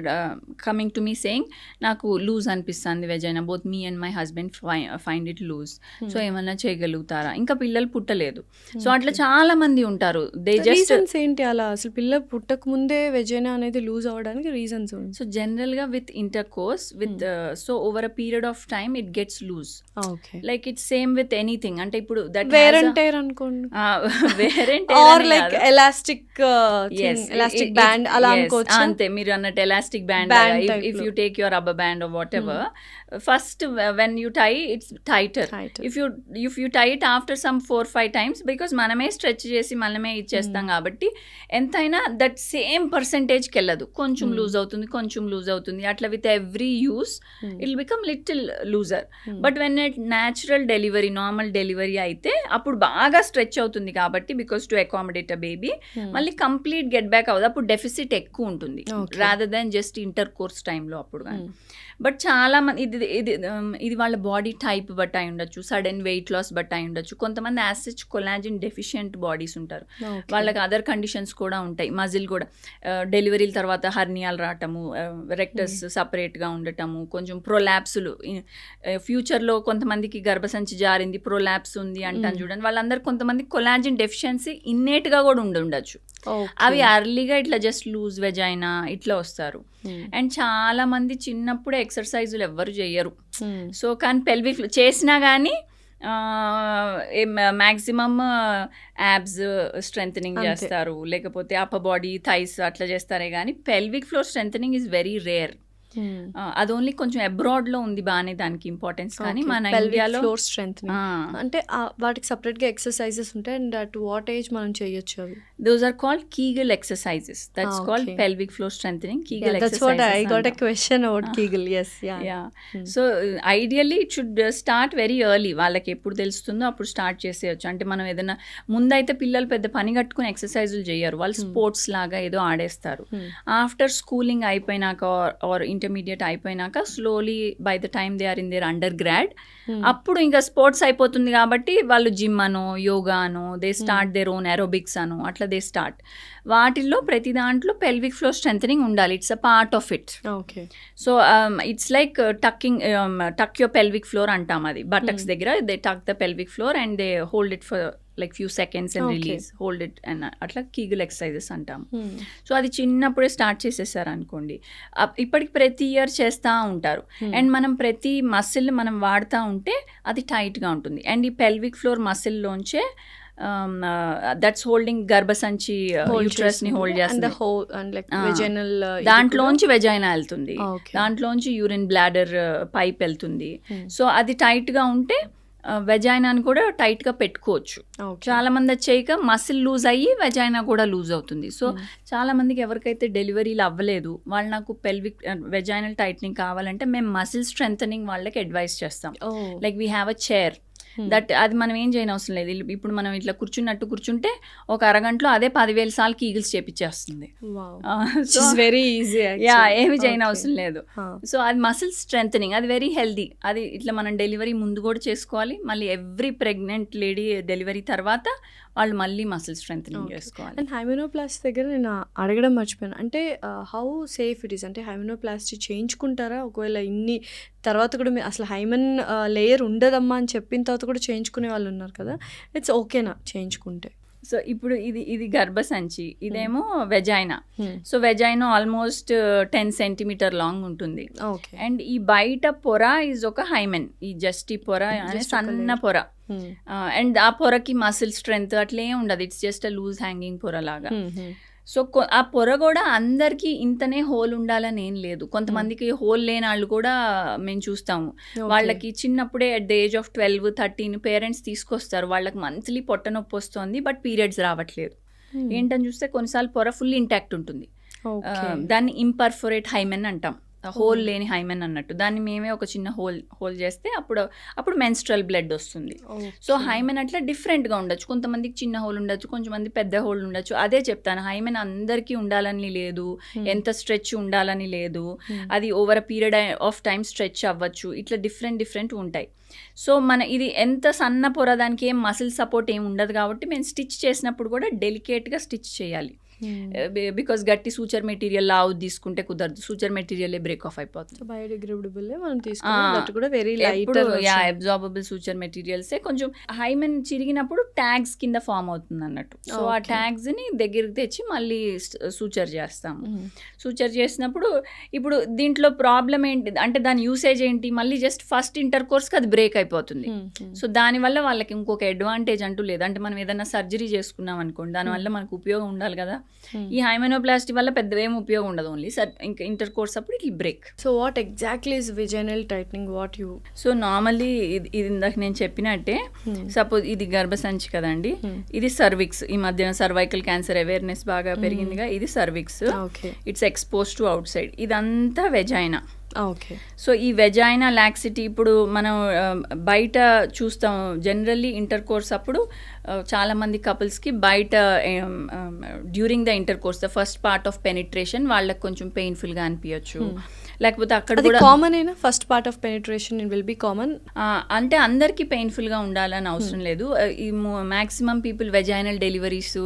coming to me saying నాకు లూజ్ అనిపిస్తుంది vagina, both me and my husband find it loose, so ఏమన్నా చేయగలుగుతారా, ఇంకా పిల్లలు పుట్టలేదు. సో అట్లా చాలా మంది ఉంటారు. దే జస్ట్ ఏంటి అలా, అసలు పిల్లలు పుట్టక ముందే వెజైనా అనేది లూజ్ అవ్వడానికి రీజన్ రీజన్స్? సో జనరల్గా with intercourse with so over a period of time it gets loose. Okay. Like it's same with anything. అంటే ఇప్పుడు దట్ వేర్ అండ్ టైర్ అనుకోండి, వేరెంట్ or like elastic elastic band అలా అనుకోవచ్చు. అంతే, మీరు అన్నట్టు elastic band. If you take your rubber band or whatever, first when you tie it's tighter. If you tie it after some 4-5 times, because మనమే stretch చేసి మనమే ఇచ్చేస్తాం కాబట్టి ఎంతైనా దట్ సేమ్ పర్సెంటేజ్కి వెళ్ళదు. కొంచెం లూజ్ అవుతుంది, కొంచెం లూజ్ అవుతుంది, అట్లా with every use it become little loser. But when it natural delivery, normal delivery అయితే అప్పుడు బాగా స్ట్రెచ్ అవుతుంది కాబట్టి, because to accommodate a baby, మళ్ళీ కంప్లీట్ గెట్ బ్యాక్ అవ్వదు. అప్పుడు డెఫిసిట్ ఎక్కువ ఉంటుంది rather than just inter course టైంలో అప్పుడు కానీ. బట్ చాలా మంది ఇది వాళ్ళ బాడీ టైప్ బట్టి అయి ఉండొచ్చు, సడన్ వెయిట్ లాస్ బట్టి అయి ఉండొచ్చు. కొంతమంది యాసిడ్ కొలాజిన్ డెఫిషియంట్ బాడీస్ ఉంటారు, వాళ్ళకి అదర్ కండిషన్స్ కూడా ఉంటాయి. మజిల్ కూడా డెలివరీల తర్వాత హర్నియాలు రావటము, రెక్టస్ సపరేట్గా ఉండటము, కొంచెం ప్రొలాప్సులు. ఫ్యూచర్లో కొంతమందికి గర్భసంచి జారింది, ప్రొలాప్స్ ఉంది అంటాను చూడండి, వాళ్ళందరూ కొంతమంది కొలాజిన్ డెఫిషియన్సీ ఇన్నేట్గా కూడా ఉండొచ్చు. అవి అర్లీగా ఇట్లా జస్ట్ లూజ్ వెజైనా ఇట్లా వస్తారు. అండ్ చాలా మంది చిన్నప్పుడే ఎక్సర్సైజులు ఎవ్వరు చేయరు. సో కానీ పెల్విక్ చేసినా కానీ మ్యాక్సిమమ్ యాబ్స్ స్ట్రెంథనింగ్ చేస్తారు, లేకపోతే అప్పర్ బాడీ థైస్ అట్లా చేస్తారే కానీ pelvic floor strengthening is very rare. అది ఓన్లీ కొంచెం అబ్రాడ్లో ఉంది బాగానే దానికి ఇంపార్టెన్స్, కానీ మన ఇండియాలో ఫ్లోర్ స్ట్రెంథనింగ్ అంటే వాటికి సపరేట్గా ఎక్సర్సైజెస్ ఉంటాయి. అండ్ అట్ వాట్ ఏజ్ మనం చేయొచ్చు అవి? Those are called Kegel exercises. That's called pelvic floor strengthening. Kegel exercises. That's what I got a question about Kegel. Yes, yeah. So ideally it should start very early. వాళ్ళకి ఎప్పుడు తెలుస్తుందో అప్పుడు start చేసేయచ్చు. అంటే మనం ఏదైనా ముందైతే పిల్లలు పెద్ద పని కట్టుకుని ఎక్సర్సైజులు చేయరు, వాళ్ళు స్పోర్ట్స్ లాగా ఏదో ఆడేస్తారు. ఆఫ్టర్ స్కూలింగ్ అయిపోయినాక ఆర్ ఇంటర్మీడియట్ అయిపోయినాక slowly by the time they are in their undergrad, అప్పుడు ఇంకా స్పోర్ట్స్ అయిపోతుంది కాబట్టి వాళ్ళు జిమ్ అనో యోగా అనో they start their own aerobics అనో అట్లా దే స్టార్ట్. వాటిల్లో ప్రతి దాంట్లో పెల్విక్ ఫ్లోర్ స్ట్రెంథనింగ్ ఉండాలి. It's a part of it. Okay. So it's like టక్ యువర్ పెల్విక్ ఫ్లోర్ అంటాం. అది బటక్స్ దగ్గర దే టక్ the pelvic floor and they hold it for like few seconds and release, hold it and అట్లా Kegel exercises అంటాం. So అది చిన్నప్పుడే start చేసేసారు అనుకోండి, ఇప్పటికి ప్రతి ఇయర్ చేస్తూ ఉంటారు. అండ్ మనం ప్రతి మసిల్ మనం వాడుతూ ఉంటే అది టైట్గా ఉంటుంది. అండ్ ఈ పెల్విక్ ఫ్లోర్ మసిల్లోంచే దట్స్ హోల్డింగ్ గర్భసంచి యూట్రస్ ని హోల్డ్ చేస్తుంది. దాంట్లోంచి వెజైనా వెళ్తుంది, దాంట్లోంచి యూరిన్ బ్లాడర్ పైప్ వెళ్తుంది. సో అది టైట్ గా ఉంటే వెజైనాని కూడా టైట్ గా పెట్టుకోవచ్చు. చాలా మంది వచ్చాక మసిల్ లూజ్ అయ్యి వెజైనా కూడా లూజ్ అవుతుంది. సో చాలా మందికి ఎవరికైతే డెలివరీలు అవ్వలేదు వాళ్ళు నాకు పెల్విక్ వెజైనల్ టైట్నింగ్ కావాలంటే మేము మసిల్ స్ట్రెంథనింగ్ వాళ్ళకి అడ్వైస్ చేస్తాం. Like we have a chair that అది మనం ఏం చేయని అవసరం లేదు. ఇప్పుడు మనం ఇట్లా కూర్చుంటే ఒక అరగంటలో అదే 10,000 సార్లు కీగిల్స్ చేపించేస్తుంది. Very easy. ఏమి చేయని అవసరం లేదు. సో అది మసిల్ స్ట్రెంథనింగ్, అది వెరీ హెల్దీ. అది ఇట్లా మనం డెలివరీ ముందు కూడా చేసుకోవాలి, మళ్ళీ ఎవ్రీ ప్రెగ్నెంట్ లేడీ డెలివరీ తర్వాత వాళ్ళు మళ్ళీ మసిల్ స్ట్రెంథనింగ్ చేసుకోవాలి. అండ్ హైమెనోప్లాస్టీ దగ్గర నేను అడగడం మర్చిపోయాను, అంటే హౌ సేఫ్ ఇట్ ఈస్? అంటే హైమెనోప్లాస్టీ చేయించుకుంటారా? ఒకవేళ ఇన్ని తర్వాత కూడా అసలు హైమెన్ లేయర్ ఉండదమ్మా అని చెప్పిన తర్వాత కూడా చేయించుకునే వాళ్ళు ఉన్నారు కదా, ఇట్స్ ఓకేనా చేయించుకుంటే? సో ఇప్పుడు ఇది గర్భసంచి, ఇదేమో vagina. So vagina almost 10 centimeter long ఉంటుంది. అండ్ ఈ బయట పొర ఈజ్ ఒక హైమెన్. ఈ జస్ట్ ఈ పొర సన్న పొర, అండ్ ఆ పొరకి మసిల్ స్ట్రెంగ్త్ అట్లే ఉండదు, it's just a loose hanging పొర లాగా. సో ఆ పొర కూడా అందరికీ ఇంతనే హోల్ ఉండాలని ఏం లేదు. కొంతమందికి హోల్ లేని వాళ్ళు కూడా మేము చూస్తాము. వాళ్ళకి చిన్నప్పుడే at the age of 12-13 parents తీసుకొస్తారు, వాళ్ళకి మంత్లీ పొట్ట నొప్పి వస్తుంది బట్ పీరియడ్స్ రావట్లేదు. ఏంటని చూస్తే కొన్నిసార్లు పొర ఫుల్ ఇంటాక్ట్ ఉంటుంది. దాన్ని ఇంపర్ఫొరేట్ హైమెన్ అంటాం, హోల్ లేని హైమెన్ అన్నట్టు. దాన్ని మేమే ఒక చిన్న హోల్ చేస్తే అప్పుడు మెన్స్ట్రల్ బ్లడ్ వస్తుంది. సో హైమెన్ అట్లా డిఫరెంట్గా ఉండొచ్చు, కొంతమందికి చిన్న హోల్ ఉండొచ్చు, కొంతమంది పెద్ద హోల్ ఉండొచ్చు. అదే చెప్తాను, హైమెన్ అందరికీ ఉండాలని లేదు, ఎంత స్ట్రెచ్ ఉండాలని లేదు, అది over a period of time stretch అవ్వచ్చు, ఇట్లా డిఫరెంట్ ఉంటాయి. సో ఇది ఎంత సన్న పొర, దానికి ఏం మసిల్ సపోర్ట్ ఏం ఉండదు కాబట్టి మేము స్టిచ్ చేసినప్పుడు కూడా డెలికేట్గా స్టిచ్ చేయాలి. బికాస్ గట్టి సూచర్ మెటీరియల్ లావు తీసుకుంటే కుదరదు, సూచర్ మెటీరియల్ బ్రేక్ ఆఫ్ అయిపోతుంది. బయోడిగ్రేడబుల్ మనం తీసుకుంటే కూడా very light absorbable suture materials కొంచెం హైమెన్ చిరిగినప్పుడు ట్యాగ్స్ కింద ఫామ్ అవుతుంది అన్నట్టు. సో ఆ ట్యాగ్స్ ని దగ్గరికి తెచ్చి మళ్ళీ సూచర్ చేస్తాము. సూచర్ చేసినప్పుడు ఇప్పుడు దీంట్లో ప్రాబ్లం ఏంటి అంటే దాని యూసేజ్ ఏంటి, మళ్ళీ జస్ట్ ఫస్ట్ ఇంటర్ కోర్స్కి అది బ్రేక్ అయిపోతుంది. సో దానివల్ల వాళ్ళకి ఇంకొక అడ్వాంటేజ్ అంటూ లేదు. అంటే మనం ఏదైనా సర్జరీ చేసుకున్నాం అనుకోండి, దానివల్ల మనకు ఉపయోగం ఉండాలి కదా. ఈ హైమెనోప్లాస్టీ వల్ల పెద్ద ఏం ఉపయోగం ఉండదు, ఓన్లీ ఇంకా ఇంటర్ కోర్స్ అప్పుడు it break. So what exactly is vaginal tightening, what you? So normally ఇది ఇందాక నేను చెప్పినట్టే, సపోజ్ ఇది గర్భసంచి కదండి, ఇది సర్విక్స్. ఈ మధ్యన సర్వైకల్ క్యాన్సర్ అవేర్నెస్ బాగా పెరిగిందిగా, ఇది cervix. It's expose to out side, ఇదంతా వెజైనా. ఓకే. సో ఈ వెజైనా లాక్సిటీ ఇప్పుడు మనం బయట చూస్తాం జనరల్లీ ఇంటర్ కోర్స్ అప్పుడు చాలా మంది కపుల్స్కి బయట during the inter course the first part of penetration వాళ్ళకి కొంచెం పెయిన్ఫుల్గా అనిపించచ్చు, లేకపోతే అక్కడ కూడా కామన్ అయినా first part of penetration will be common. అంటే అందరికీ పెయిన్ఫుల్గా ఉండాలని అవసరం లేదు. ఈ మ్యాక్సిమం పీపుల్ వెజైనల్ డెలివరీస్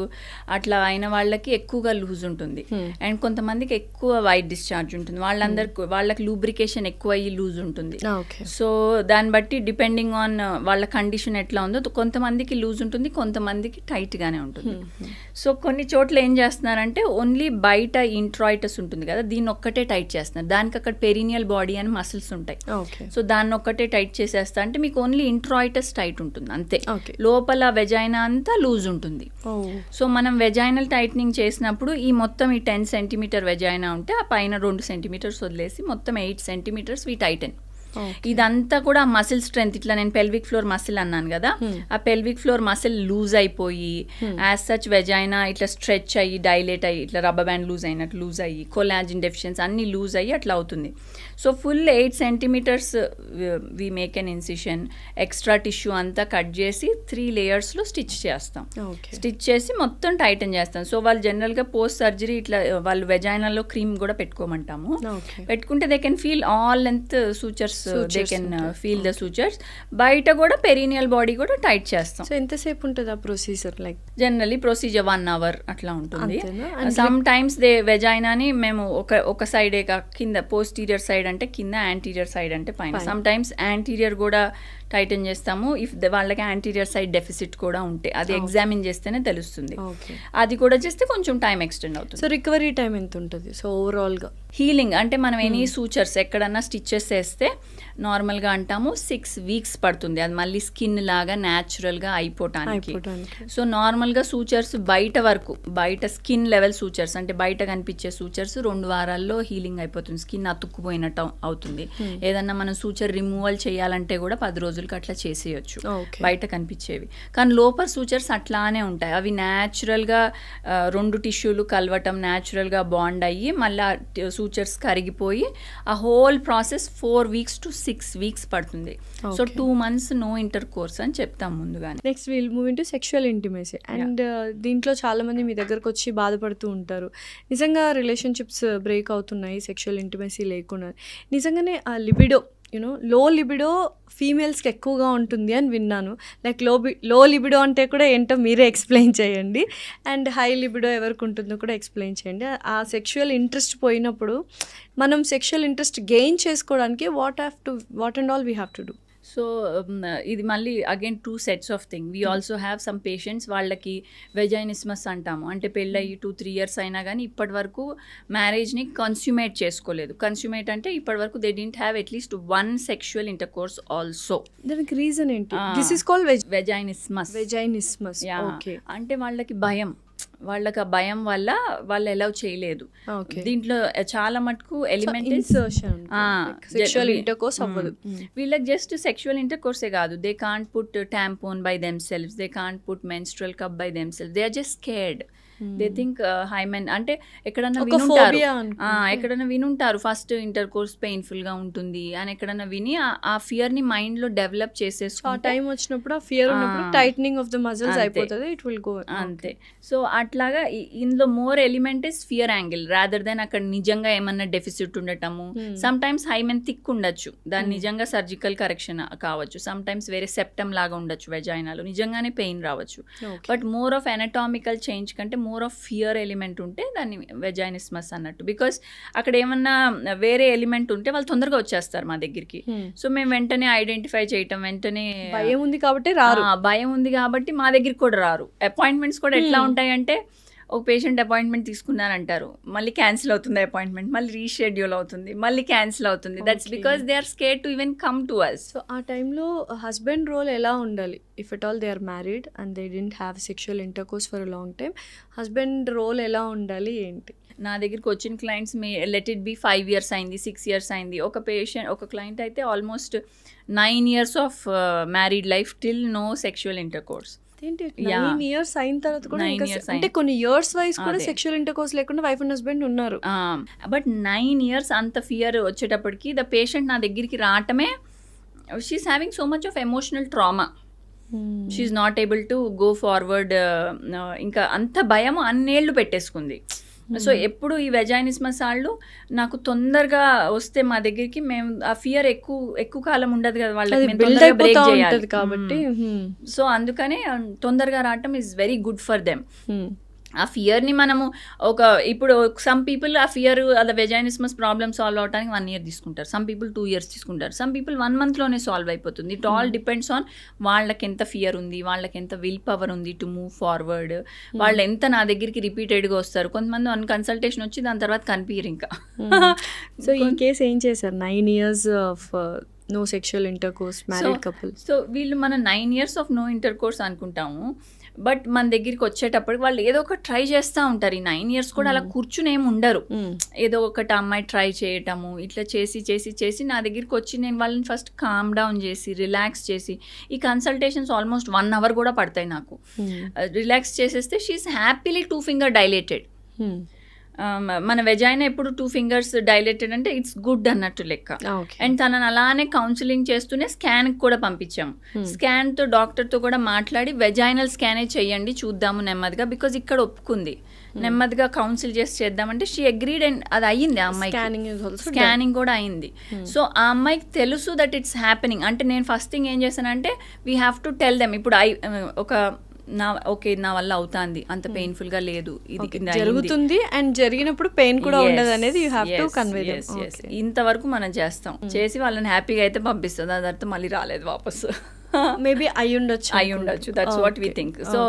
అట్లా అయిన వాళ్ళకి ఎక్కువగా లూజ్ ఉంటుంది, అండ్ కొంతమందికి ఎక్కువ వైట్ డిశ్చార్జ్ ఉంటుంది, వాళ్ళకి లూబ్రికేషన్ ఎక్కువ అయ్యి లూజ్ ఉంటుంది. సో దాన్ని బట్టి డిపెండింగ్ ఆన్ వాళ్ళ కండిషన్ ఎట్లా ఉందో కొంతమందికి లూజ్ ఉంటుంది, కొంతమందికి టైట్గానే ఉంటుంది. సో కొన్ని చోట్ల ఏం చేస్తున్నారంటే ఓన్లీ బయట ఇంట్రాయిటస్ ఉంటుంది కదా, దీన్ని ఒక్కటే టైట్ చేస్తున్నారు. దానికి అక్కడ పెరినియల్ బాడీ అని మసిల్స్ ఉంటాయి. సో దాన్ని ఒక్కటే టైట్ చేసేస్తా అంటే మీకు ఓన్లీ ఇంట్రాయిటస్ టైట్ ఉంటుంది అంతే, లోపల వెజైనా అంతా లూజ్ ఉంటుంది. సో మనం వెజైనల్ టైట్నింగ్ చేసినప్పుడు ఈ మొత్తం ఈ 10 సెంటీమీటర్ వెజైనా ఉంటే ఆ పైన 2 సెంటీమీటర్స్ వదిలేసి మొత్తం 8 సెంటీమీటర్స్ వి టైటన్. ఇదంతా కూడా మసిల్ స్ట్రెంత్, ఇట్లా నేను పెల్విక్ ఫ్లోర్ మసిల్ అన్నాను కదా, ఆ పెల్విక్ ఫ్లోర్ మసిల్ లూజ్ అయిపోయి యాజ్ సచ్ వెజైనా ఇట్లా స్ట్రెచ్ అయ్యి డైలేట్ అయ్యి ఇట్లా రబ్బర్ బ్యాండ్ లూజ్ అయినట్టు లూజ్ అయ్యి కొలాజిన్ డెఫిషియన్సీ అన్ని లూజ్ అయ్యి అట్లా అవుతుంది. So full 8 centimetres we make an incision, extra tissue అంతా కట్ చేసి 3 లేయర్స్లో స్టిచ్ చేస్తాం. స్టిచ్ చేసి మొత్తం టైటన్ చేస్తాం. సో వాళ్ళు జనరల్గా పోస్ట్ సర్జరీ ఇట్లా వాళ్ళు వెజైనాలో క్రీమ్ కూడా పెట్టుకోమంటాము. పెట్టుకుంటే they can feel all length sutures, they can feel the sutures. బయట కూడా పెరీనియల్ బాడీ కూడా టైట్ చేస్తాం. సో ఎంతసేపు ఉంటుంది ఆ procedure? Like generally procedure 1 hour అట్లా ఉంటుంది. సమ్ టైమ్స్ దే వెజైనాని మేము ఒక సైడే కింద, పోస్టీరియర్ సైడ్ అంటే కింద, యాంటీరియర్ సైడ్ అంటే పైన. సమ్ టైమ్స్ యాంటీరియర్ కూడా టైటన్ చేస్తాము ఇఫ్ వాళ్ళకి యాంటీరియర్ సైడ్ డెఫిసిట్ కూడా ఉంటే, అది ఎగ్జామిన్ చేస్తేనే తెలుస్తుంది. అది కూడా చేస్తే కొంచెం టైం ఎక్స్టెండ్ అవుతుంది. సో రికవరీ టైం ఎంత ఉంటుంది? సో ఓవరాల్గా హీలింగ్ అంటే మనం ఎనీ సూచర్స్ ఎక్కడన్నా స్టిచెస్ వేస్తే నార్మల్గా అంటాము 6 weeks పడుతుంది అది మళ్ళీ స్కిన్ లాగా న్యాచురల్గా అయిపోవటానికి. సో నార్మల్గా సూచర్స్ బయట వరకు, బయట స్కిన్ లెవెల్ సూచర్స్ అంటే బయట కనిపించే సూచర్స్ 2 వారాల్లో హీలింగ్ అయిపోతుంది, స్కిన్ అతుక్కుపోయినట్టు అవుతుంది. ఏదన్నా మనం సూచర్ రిమూవల్ చేయాలంటే కూడా 10 రోజులకి అట్లా చేసేయచ్చు బయట కనిపించేవి. కానీ లోపల సూచర్స్ అట్లానే ఉంటాయి, అవి న్యాచురల్గా 2 టిష్యూలు కలవటం, న్యాచురల్గా బాండ్ అయ్యి మళ్ళీ సూచర్స్ కరిగిపోయి ఆ whole process 4 weeks to 6 weeks పడుతుంది. So 2 months no intercourse అని చెప్తాం ముందుగానే. Next will move into sexual intimacy. And దీంట్లో చాలామంది మీ దగ్గరకు వచ్చి బాధపడుతూ ఉంటారు, నిజంగా రిలేషన్షిప్స్ బ్రేక్ అవుతున్నాయి సెక్షువల్ ఇంటిమసీ లేకుండా. నిజంగానే ఆ లిబిడో లో లిబిడో ఫీమేల్స్కి ఎక్కువగా ఉంటుంది అని విన్నాను. లైక్ లో లిబిడో అంటే కూడా ఏంటో మీరే ఎక్స్ప్లెయిన్ చేయండి, అండ్ హై లిబిడో ఎవరికి ఉంటుందో కూడా ఎక్స్ప్లెయిన్ చేయండి. ఆ సెక్షువల్ ఇంట్రెస్ట్ పోయినప్పుడు మనం సెక్షువల్ ఇంట్రెస్ట్ గెయిన్ చేసుకోవడానికి what and all we have to do? So ఇది మళ్ళీ again 2 sets of thing. We also have some patients వాళ్ళకి వెజైనిస్మస్ అంటాము, అంటే పెళ్ళయి 2-3 years అయినా కానీ ఇప్పటి వరకు మ్యారేజ్ని కన్స్యూమేట్ చేసుకోలేదు. కన్స్యూమేట్ అంటే ఇప్పటి వరకు they didn't have at least 1 sexual intercourse also. దానికి రీజన్ ఏంటి? This is called vaginismus. Okay. అంటే వాళ్ళకి భయం, వాళ్ళకి ఆ భయం వల్ల వాళ్ళు అలౌ చేయలేదు. దీంట్లో చాలా మటుకు ఎలిమెంట్ వీళ్ళకి జస్ట్ సెక్షువల్ ఇంటర్కోర్సే కాదు, they can't put tampon by themselves, they can't put menstrual cup by themselves, they are just scared. They think hymen అంటే ఎక్కడన్నా వినుంటారు ఫస్ట్ ఇంటర్ కోర్స్ పెయిన్ఫుల్ గా ఉంటుంది అని ఎక్కడన్నా విని ఆ ఫియర్ ని మైండ్ లో డెవలప్ చేసేసుకుంటే టైం వచ్చినప్పుడు ఆ ఫియర్ ఉన్నప్పుడు టైట్నింగ్ ఆఫ్ ద మజిల్స్ అయిపోతుంది, ఇట్ విల్ గో అంతే. సో అట్లాగా ఇందులో more element is fear angle rather than అక్కడ నిజంగా ఏమన్నా డెఫిసిట్ ఉండటము. సమ్ టైమ్స్ హైమెన్ థిక్ ఉండొచ్చు, దాని నిజంగా సర్జికల్ కరెక్షన్ కావచ్చు, సమ్ టైమ్స్ వేరే సెప్టమ్ లాగా ఉండొచ్చు వెజైనాలో, నిజంగానే పెయిన్ రావచ్చు. But more of anatomical change కంటే మోర్ ఆఫ్ ఫియర్ ఎలిమెంట్ ఉంటే దాన్ని వెజైనిస్మస్ అన్నట్టు. బికాస్ అక్కడ ఏమన్నా వేరే ఎలిమెంట్ ఉంటే వాళ్ళు తొందరగా వచ్చేస్తారు మా దగ్గరికి. సో మేము వెంటనే ఐడెంటిఫై చేయటం, వెంటనే భయం ఉంది కాబట్టి రారు. భయం ఉంది కాబట్టి మా దగ్గరికి కూడా రారు. అపాయింట్మెంట్స్ కూడా ఎట్లా ఉంటాయంటే, ఒక పేషెంట్ అపాయింట్మెంట్ తీసుకున్నానంటారు, మళ్ళీ క్యాన్సిల్ అవుతుంది అపాయింట్మెంట్, మళ్ళీ రీషెడ్యూల్ అవుతుంది, మళ్ళీ క్యాన్సిల్ అవుతుంది. That's because they are scared to even come to us. So ఆ టైంలో హస్బెండ్ రోల్ ఎలా ఉండాలి? If at all they are married and they didn't have sexual intercourse for a long time, husband role ఎలా ఉండాలి ఏంటి? నా దగ్గరికి వచ్చిన clients let it be 5 years అయింది, 6 years అయింది. ఒక క్లయింట్ అయితే almost 9 years of married life till no sexual intercourse. 9 years అయిన తర్వాత కూడా అంటే కొన్ని ఇయర్స్ వైజ్ కూడా సెక్షువల్ ఇంటర్కోర్స్ లేకుండా వైఫ్ అండ్ హస్బెండ్ ఉన్నారు. బట్ 9 years అంత ఫియర్ వచ్చేటప్పటికి ద పేషెంట్ నా దగ్గరికి రావటమే, she's having so much of emotional trauma, she's not able to go forward. ఇంకా అంత భయం అన్నేళ్ళు పెట్టేసుకుంది. సో ఎప్పుడు ఈ వెజైనిస్మస్ వాళ్ళు నాకు తొందరగా వస్తే మా దగ్గరికి, మేము ఆ ఫియర్ ఎక్కువ కాలం ఉండదు కదా వాళ్ళకి, బ్రేక్ చేయాలి కాబట్టి. సో అందుకనే తొందరగా రావటం is very good for them. ఆ ఫియర్ని మనము ఇప్పుడు సమ్ పీపుల్ ఆ ఫియర్ అలా వెజైనిస్మస్ ప్రాబ్లమ్ సాల్వ్ అవడానికి 1 year తీసుకుంటారు, సమ్ పీపుల్ 2 years తీసుకుంటారు, సమ్ పీపుల్ 1 monthలోనే సాల్వ్ అయిపోతుంది. ఇట్ ఆల్ డిపెండ్స్ ఆన్ వాళ్ళకి ఎంత ఫియర్ ఉంది, వాళ్ళకి ఎంత విల్ పవర్ ఉంది టు మూవ్ ఫార్వర్డ్, వాళ్ళు ఎంత నా దగ్గరికి రిపీటెడ్గా వస్తారు. కొంతమంది 1 consultation వచ్చి దాని తర్వాత కనిపించరు ఇంకా. సో ఈ కేసు ఏం చేశారు? 9 years of no sexual intercourse, married couple. So వీళ్ళు మన 9 years ఆఫ్ నో ఇంటర్కోర్స్ అనుకుంటాము, బట్ మన దగ్గరికి వచ్చేటప్పటికి వాళ్ళు ఏదో ఒక ట్రై చేస్తూ ఉంటారు. ఈ 9 years కూడా అలా కూర్చుని ఏమి ఉండరు, ఏదో ఒకటి అమ్మాయి ట్రై చేయటము, ఇట్లా చేసి నా దగ్గరికి వచ్చి నేను వాళ్ళని ఫస్ట్ కామ్ డౌన్ చేసి రిలాక్స్ చేసి, ఈ కన్సల్టేషన్స్ ఆల్మోస్ట్ 1 hour కూడా పడతాయి నాకు. రిలాక్స్ చేసేస్తే షీఈస్ హ్యాపీలీ 2 finger డైలేటెడ్. మన వెజైనా ఎప్పుడు 2 fingers డైలేటెడ్ అంటే ఇట్స్ గుడ్ అన్నట్టు లెక్క. అండ్ తనని అలానే కౌన్సిలింగ్ చేస్తూనే స్కాన్కి కూడా పంపించాము. స్కాన్తో డాక్టర్తో కూడా మాట్లాడి వెజైనల్ స్కానే చేయండి చూద్దాము నెమ్మదిగా, బికాజ్ ఇక్కడ ఒప్పుకుంది. నెమ్మదిగా కౌన్సిల్ చేసి చేద్దామంటే షీ అగ్రీడ్ అండ్ అది అయ్యింది. ఆ అమ్మాయికి స్కానింగ్ కూడా అయింది. సో ఆ అమ్మాయికి తెలుసు దట్ ఇట్స్ హ్యాపెనింగ్. అంటే నేను ఫస్ట్ థింగ్ ఏం చేశానంటే we have to tell them, ఇప్పుడు నా వల్ల అవుతుంది, అంత పెయిన్ఫుల్ గా లేదు, ఇది జరుగుతుంది అండ్ జరిగినప్పుడు పెయిన్ కూడా ఉండదు అనేది you have to convey them. ఇంతవరకు మనం చేస్తాం, చేసి వాళ్ళని హ్యాపీగా అయితే పంపిస్తాం, దాని తర్వాత మళ్ళీ రాలేదు వాపసు. మేబీ అయి ఉండొచ్చు, that's what we think. So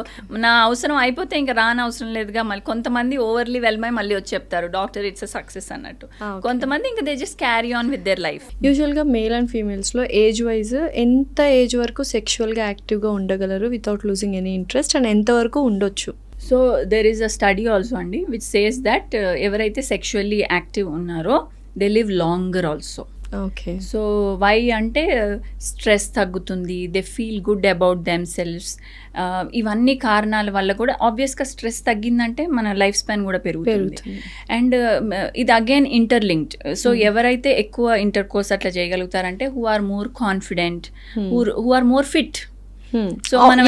నా అవసరం అయిపోతే ఇంకా రాని అవసరం లేదుగా. మళ్ళీ కొంతమంది ఓవర్లీ వెల్మై మళ్ళీ వచ్చి చెప్తారు డాక్టర్ ఇట్స్ అ సక్సెస్ అన్నట్టు. కొంతమంది ఇంకా they just carry on with their life. యూజువల్గా మేల్ అండ్ ఫీమేల్స్లో ఏజ్ వైజ్ ఎంత ఏజ్ వరకు సెక్షువల్గా యాక్టివ్గా ఉండగలరు without losing any interest, and ఎంతవరకు ఉండొచ్చు? So there is a study also అండి విచ్ సేస్ దట్ ఎవరైతే సెక్షువల్లీ యాక్టివ్ ఉన్నారో they live longer also. Okay. So why అంటే స్ట్రెస్ తగ్గుతుంది, they feel good about themselves. ఇవన్నీ కారణాల వల్ల కూడా ఆబ్వియస్గా స్ట్రెస్ తగ్గిందంటే మన లైఫ్ స్పాన్ కూడా పెరుగుతుంది. అండ్ ఇది అగైన్ ఇంటర్లింక్డ్. సో ఎవరైతే ఎక్కువ ఇంటర్కోర్స్ అట్లా చేయగలుగుతారంటే who are more confident, who are more fit. So మనం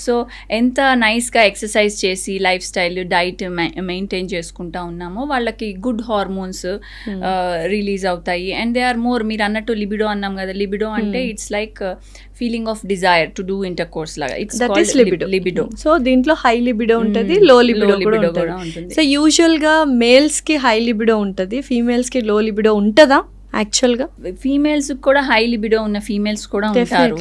సో ఎంత నైస్గా ఎక్సర్సైజ్ చేసి లైఫ్ స్టైల్ డైట్ మెయింటైన్ చేసుకుంటా ఉన్నామో వాళ్ళకి గుడ్ హార్మోన్స్ రిలీజ్ అవుతాయి. అండ్ దే ఆర్ మోర్, మీరు అన్నట్టు లిబిడో అన్నాం కదా, లిబిడో అంటే it's like feeling of desire to do inter course లాగా, ఇట్స్ కాల్డ్ లిబిడో. సో దీంట్లో హై లిబిడో ఉంటుంది, లో లిబిడో కూడా ఉంటుంది. సో యూజువల్ గా మేల్స్ కి హై లిబిడో ఉంటుంది, ఫీమేల్స్ కి లో లిబిడో ఉంటుందా? యాక్చువల్గా ఫీమేల్స్ కూడా హై లిబిడో ఉన్న ఫీమేల్స్ కూడా ఉంటారు.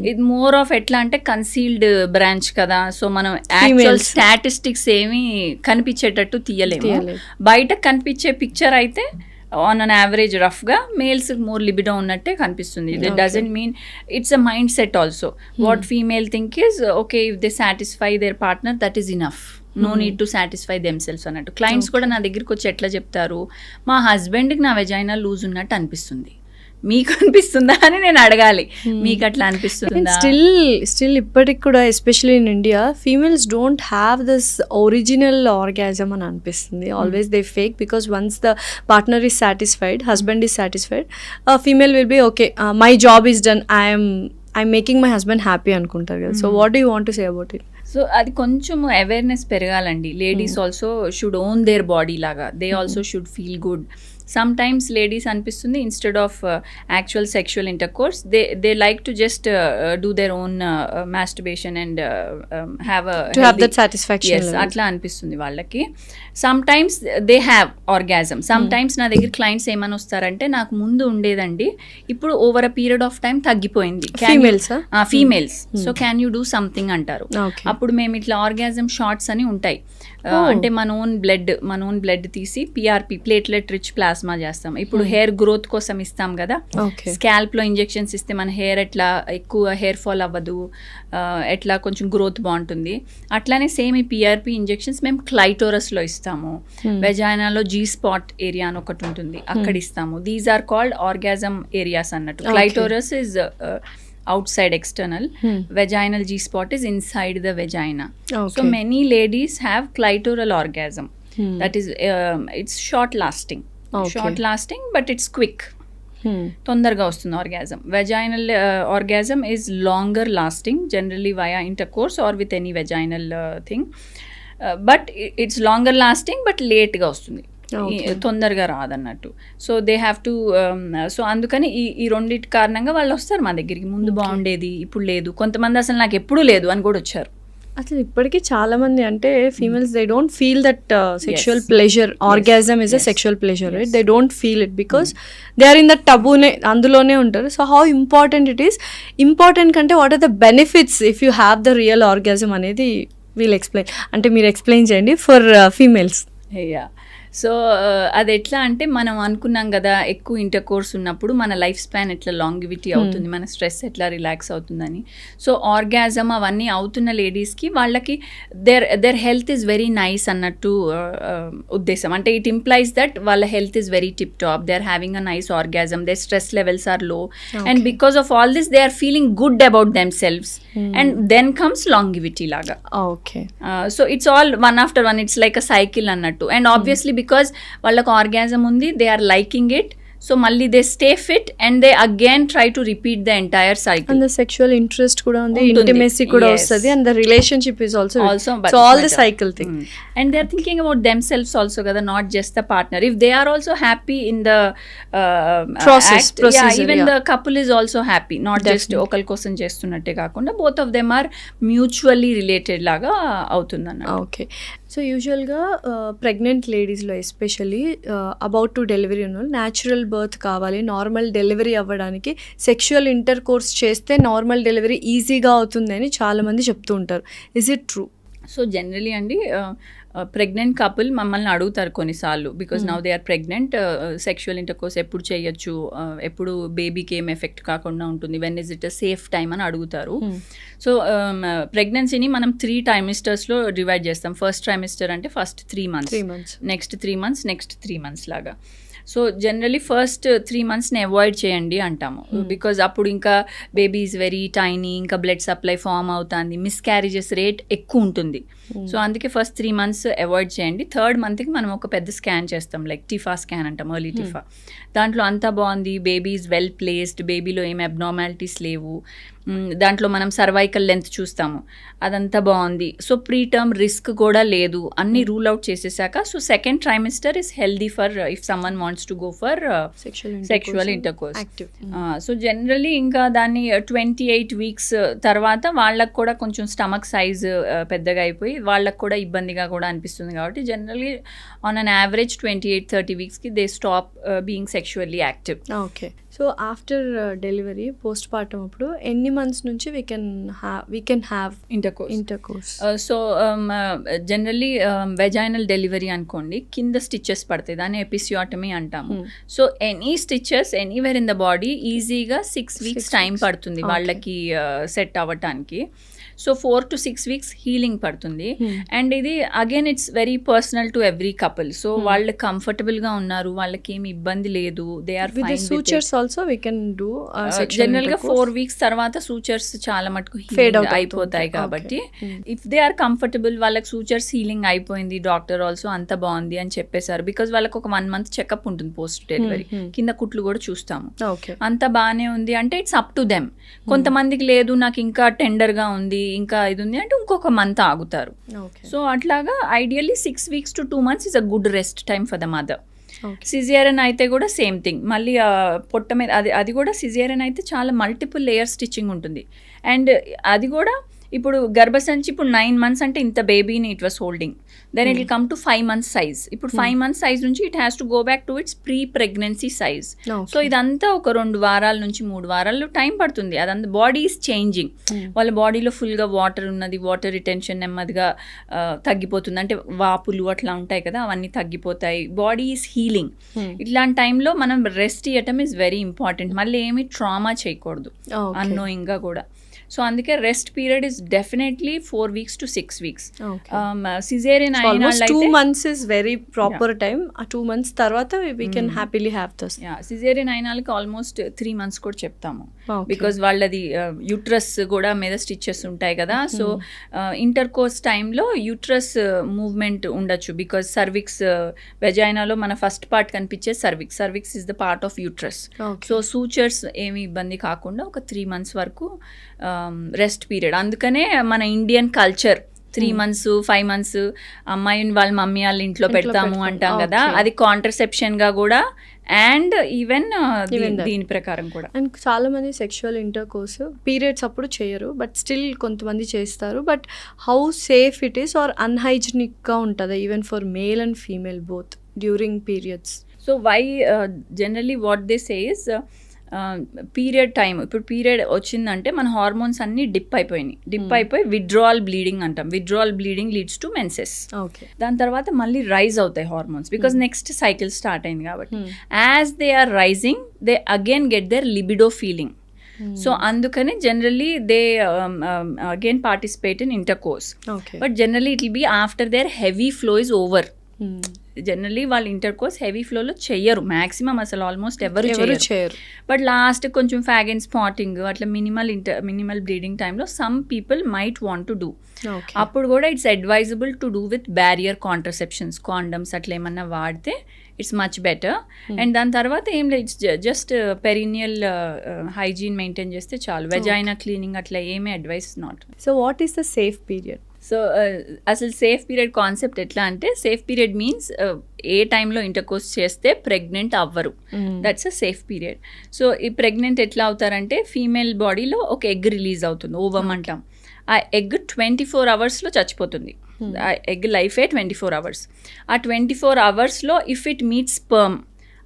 ఇది మోర్ ఆఫ్ ఎట్లా అంటే కన్సీల్డ్ బ్రాంచ్ కదా. సో మనం యాక్చువల్ స్టాటిస్టిక్స్ ఏమి కనిపించేటట్టు తీయలేము. బయట కనిపించే పిక్చర్ అయితే ఆన్ అన్ యావరేజ్ రఫ్గా మేల్స్ మోర్ లిబిడో ఉన్నట్టే కనిపిస్తుంది. It doesn't mean it's a mindset also. What female think is okay, if they satisfy their partner that is enough, no need to satisfy themselves అన్నట్టు. Clients కూడా నా దగ్గరికి వచ్చి ఎట్లా చెప్తారు, మా హస్బెండ్కి నా వెజైనా లూజ్ ఉన్నట్టు అనిపిస్తుంది, మీకు అనిపిస్తుందా అని నేను అడగాలి. మీకు అట్లా అనిపిస్తుందా? స్టిల్ ఇప్పటికి కూడా especially in India females don't have this original orgasm అని అనిపిస్తుంది. Always they fake, because once the partner is satisfied, husband is satisfied, female will be okay, my job is done, I'm making my husband happy అనుకుంటారు కదా. So what do you want to say about it? So అది కొంచెం awareness పెరగాలండి. Ladies also should own their body లాగా, they also should feel good. Some times ladies అనిపిస్తుంది instead of actual sexual intercourse they like to just do their own masturbation and have that satisfaction level. అట్లా అనిపిస్తుంది వాళ్ళకి. Sometimes they have orgasm. Sometimes నా దగ్గర clients ఏమని వస్తారంటే నాకు ముందు ఉండేదండి, ఇప్పుడు over a period of time తగ్గిపోయింది. Females. So can you do something అంటారు. అప్పుడు మేము ఇట్లా ఆర్గాజమ్ షార్ట్స్ అని ఉంటాయి. అంటే మన ఓన్ బ్లడ్ తీసి పిఆర్పి ప్లేట్లెట్ రిచ్ ప్లాస్మా చేస్తాం. ఇప్పుడు హెయిర్ గ్రోత్ కోసం ఇస్తాం కదా, స్కాల్ప్ లో ఇంజెక్షన్స్ ఇస్తే మన హెయిర్ ఎట్లా ఎక్కువ హెయిర్ ఫాల్ అవ్వదు, ఎట్లా కొంచెం గ్రోత్ బాగుంటుంది. అట్లానే సేమ్ ఈ పిఆర్పి ఇంజెక్షన్స్ మేము క్లైటోరస్ లో ఇస్తాము. వెజైనాలో జీ స్పాట్ ఏరియా అని ఒకటి ఉంటుంది, అక్కడ ఇస్తాము. These are called orgasm areas అన్నట్టు. Clitoris is outside external, vaginal G-spot is inside the vagina. So many ladies have clitoral orgasm. That is it's short lasting but it's quick. తొందరగా వస్తుంది orgasm. Vaginal orgasm is longer lasting, generally via intercourse or with any vaginal thing. But it's longer lasting but లేట్గా వస్తుంది, తొందరగా రాదన్నట్టు. So they have to so అందుకని ఈ రెండింటి కారణంగా వాళ్ళు వస్తారు మా దగ్గరికి. ముందు బాగుండేది, ఇప్పుడు లేదు. కొంతమంది అసలు నాకు ఎప్పుడూ లేదు అని కూడా వచ్చారు. అసలు ఇప్పటికీ చాలా మంది అంటే females they don't feel that sexual pleasure, orgasm is a sexual pleasure, right? They don't feel it because they are in that టబూనే, అందులోనే ఉంటారు. So how important it is, important కంటే what are the benefits if you have the real orgasm అనేది we'll explain. అంటే మీరు explain చేయండి for females. So అది ఎట్లా అంటే మనం అనుకున్నాం కదా, ఎక్కువ ఇంటర్కోర్స్ ఉన్నప్పుడు మన లైఫ్ స్పాన్ ఎట్లా లాంగివిటీ అవుతుంది, మన స్ట్రెస్ ఎట్లా రిలాక్స్ అవుతుందని. సో ఆర్గాజమ్ అవన్నీ అవుతున్న లేడీస్కి వాళ్ళకి their health is very nice అన్నట్టు ఉద్దేశం. అంటే ఇట్ ఇంప్లైస్ దట్ వాళ్ళ health is very tip top, they are having a nice orgasm, their stress levels are low, and because of all this they are feeling good about themselves, and then comes longevity లాగా. Okay. So it's all one after one, it's like a cycle అన్నట్టు. And obviously because వాళ్ళకు orgasm ఉంది, they are liking it, so మళ్ళీ they stay fit and they again try to repeat the entire cycle. And the sexual interest కూడా ఉంది, intimacy కూడా వస్తుంది, and the relationship is also so all the cycle thing. And they are thinking about themselves also కదా, not just the partner. If they are also happy in the process, even the couple is also happy, not just ఒకరి కోసం చేస్తున్నట్టే కాకుండా both of them are mutually related లాగా అవుతుంది అన్న. Okay. So యూజువల్గా pregnant లేడీస్లో ఎస్పెషల్లీ అబౌట్ టు డెలివరీ ఉన్న న్యాచురల్ బర్త్ కావాలి, నార్మల్ డెలివరీ అవ్వడానికి సెక్షువల్ ఇంటర్ కోర్స్ చేస్తే నార్మల్ డెలివరీ ఈజీగా అవుతుంది అని చాలామంది చెప్తూ ఉంటారు. Is it true? So generally అండి ప్రెగ్నెంట్ కపుల్ మమ్మల్ని అడుగుతారు కొన్నిసార్లు, because now they are pregnant, sexual intercourse ఎప్పుడు చేయొచ్చు, ఎప్పుడు బేబీకి ఏం ఎఫెక్ట్ కాకుండా ఉంటుంది, when is it a safe time అని అడుగుతారు. సో ప్రెగ్నెన్సీని మనం 3 ట్రైమిస్టర్స్లో డివైడ్ చేస్తాం. ఫస్ట్ ట్రైమిస్టర్ అంటే first 3 months, next 3 months, next 3 months లాగా. సో జనరలీ ఫస్ట్ 3 monthsని అవాయిడ్ చేయండి అంటాము, బికాజ్ అప్పుడు ఇంకా బేబీ ఈజ్ వెరీ టైనీ, ఇంకా బ్లడ్ సప్లై ఫామ్ అవుతుంది, మిస్క్యారేజెస్ రేట్ ఎక్కువ ఉంటుంది. సో అందుకే ఫస్ట్ 3 months అవాయిడ్ చేయండి. 3rd monthకి మనం ఒక పెద్ద స్కాన్ చేస్తాం, లైక్ టిఫా స్కాన్ అంటాం, ఎర్లీ టిఫా. దాంట్లో అంతా బాగుంది, బేబీ ఈజ్ వెల్ ప్లేస్డ్, బేబీలో ఏం అబ్నార్మాలిటీస్ లేవు, దాంట్లో మనం సర్వైకల్ లెంత్ చూస్తాము, అదంతా బాగుంది. సో ప్రీ టర్మ్ రిస్క్ కూడా లేదు, అన్ని రూల్ అవుట్ చేసేసాక so second trimester is healthy for if someone wants to go for sexual intercourse. So generally ఇంకా దాన్ని 28 weeks తర్వాత వాళ్ళకు కూడా కొంచెం స్టమక్ సైజ్ పెద్దగా అయిపోయి వాళ్ళకు కూడా ఇబ్బందిగా కూడా అనిపిస్తుంది. కాబట్టి జనరలీ ఆన్ అన్ యావరేజ్ 28-30 weeksకి they stop being sexually active. Okay. So after delivery postpartum అప్పుడు ఎన్ని months నుంచి we can have intercourse? So generally vaginal delivery అనుకోండి, కింద స్టిచెస్ పడతాయి, దాన్ని ఎపిసియోటమీ అంటాము. So any stitches anywhere in the body ఈజీగా 6 weeks టైం పడుతుంది వాళ్ళకి సెట్ అవ్వటానికి. సో 4 to 6 weeks హీలింగ్ పడుతుంది. అండ్ ఇది again it's very personal to every couple. So వాళ్ళు కంఫర్టబుల్గా ఉన్నారు, వాళ్ళకి ఏమి ఇబ్బంది లేదు, they are fine. Sutures also we can do. జనరల్గా 4 weeks తర్వాత సూచర్స్ చాలా మటుకు హీల్ అయిపోతాయి. కాబట్టి ఇఫ్ దే ఆర్ కంఫర్టబుల్, వాళ్ళకి సూచర్స్ హీలింగ్ అయిపోయింది, డాక్టర్ ఆల్సో అంత బాగుంది అని చెప్పేశారు, బికాజ్ వాళ్ళకి ఒక 1 month చెకప్ ఉంటుంది పోస్ట్ డెలివరీ, కింద కుట్లు కూడా చూస్తాము, అంత బాగానే ఉంది అంటే ఇట్స్ అప్ టు దెమ్. కొంతమందికి లేదు, నాకు ఇంకా టెండర్గా ఉంది, ఇంకా ఇది ఉంది అంటే ఇంకొక month ఆగుతారు. సో అట్లాగా ideally 6 weeks to 2 months is a good rest time for the mother. Caesarean అయితే కూడా సేమ్ థింగ్, మళ్ళీ పొట్ట మీద అది కూడా సిజేరియన్ అయితే చాలా మల్టిపుల్ లేయర్ స్టిచ్చింగ్ ఉంటుంది. అండ్ అది కూడా ఇప్పుడు గర్భసంచి ఇప్పుడు 9 months అంటే ఇంత బేబీని it was holding, then it will come to 5 months size. ఇప్పుడు 5 months సైజ్ నుంచి it has to go back to its pre pregnancy size. So ఇదంతా ఒక 2 వారాల నుంచి 3 వారాలు టైం పడుతుంది. అదంతా బాడీ ఈజ్ చేంజింగ్. వాళ్ళ బాడీలో ఫుల్గా వాటర్ ఉన్నది, వాటర్ రిటెన్షన్ నెమ్మదిగా తగ్గిపోతుంది, అంటే వాపులు అట్లా ఉంటాయి కదా, అవన్నీ తగ్గిపోతాయి. Body is healing. ఇట్లాంటి టైంలో మనం రెస్ట్ ఇవ్వటం ఈజ్ వెరీ ఇంపార్టెంట్. మళ్ళీ ఏమి ట్రామా చేయకూడదు అన్నోయింగ్గా కూడా. సో అందుకే rest period is definitely 4 weeks to 6 weeks. Caesarean అయిన 2 months is very proper time. ఆ 2 months తర్వాత we can happily have this. Caesarean అయిన వాళ్ళకి ఆల్మోస్ట్ 3 months కూడా చెప్తాము, బికాజ్ వాళ్ళది యూట్రస్ కూడా మీద స్టిచెస్ ఉంటాయి కదా. సో ఇంటర్ కోర్స్ టైంలో యూట్రస్ మూవ్మెంట్ ఉండొచ్చు, బికాజ్ సర్విక్స్ వెజైనాలో మన ఫస్ట్ పార్ట్ కనిపించే cervix is the part of uterus. So sutures ఏమి ఇబ్బంది కాకుండా ఒక 3 months వరకు రెస్ట్ పీరియడ్. అందుకనే మన ఇండియన్ కల్చర్ 3 months 5 months అమ్మాయిని వాళ్ళ మమ్మీ వాళ్ళ ఇంట్లో పెడతాము అంటాం కదా, అది కాంట్రసెప్షన్గా కూడా అండ్ ఈవెన్ దీని ప్రకారం కూడా. అండ్ చాలా మంది సెక్షువల్ ఇంటర్ కోర్స్ పీరియడ్స్ అప్పుడు చేయరు, బట్ స్టిల్ కొంతమంది చేస్తారు. But how safe it is or అన్హైజినిక్గా ఉంటుందా even for male and female both during periods? So why generally what they say is period time, ఇప్పుడు పీరియడ్ వచ్చిందంటే మన హార్మోన్స్ అన్నీ డిప్ అయిపోయి విత్డ్రావల్ బ్లీడింగ్ అంటాం. Withdrawal bleeding leads to menses. దాని తర్వాత మళ్ళీ రైజ్ అవుతాయి hormones, because next cycle start అయింది కాబట్టి. As they are rising they again get their libido feeling. So అందుకని generally they again participate in intercourse, but generally it will be after their heavy flow is over. Generally వాళ్ళు intercourse heavy ఫ్లోలో చెయ్యరు maximum, అసలు almost ఎవరు చేయరు. But last కొంచెం fag end spotting అట్లా minimal bleeding టైంలో some people might want to do. అప్పుడు కూడా it's advisable to do with barrier contraceptions, condoms అట్లా ఏమన్నా వాడితే ఇట్స్ మచ్ బెటర్. అండ్ దాని తర్వాత ఏం లేదు, it's just perineal hygiene maintain చేస్తే చాలు. వెజైనా క్లీనింగ్ అట్లా ఏమీ advice not. So what is the safe period? So అసలు సేఫ్ పీరియడ్ కాన్సెప్ట్ ఎట్లా అంటే, సేఫ్ పీరియడ్ మీన్స్ ఏ టైంలో ఇంటర్ కోర్స్ చేస్తే ప్రెగ్నెంట్ అవ్వరు, that's a safe period. So ఈ ప్రెగ్నెంట్ ఎట్లా అవుతారంటే, ఫీమేల్ బాడీలో ఒక ఎగ్ రిలీజ్ అవుతుంది, ఓవమ్ అంటాం. ఆ ఎగ్ 24 hours చచ్చిపోతుంది. ఆ ఎగ్ లైఫే 24 hours. ఆ 24 hoursలో ఇఫ్ ఇట్ మీట్స్ స్పర్మ్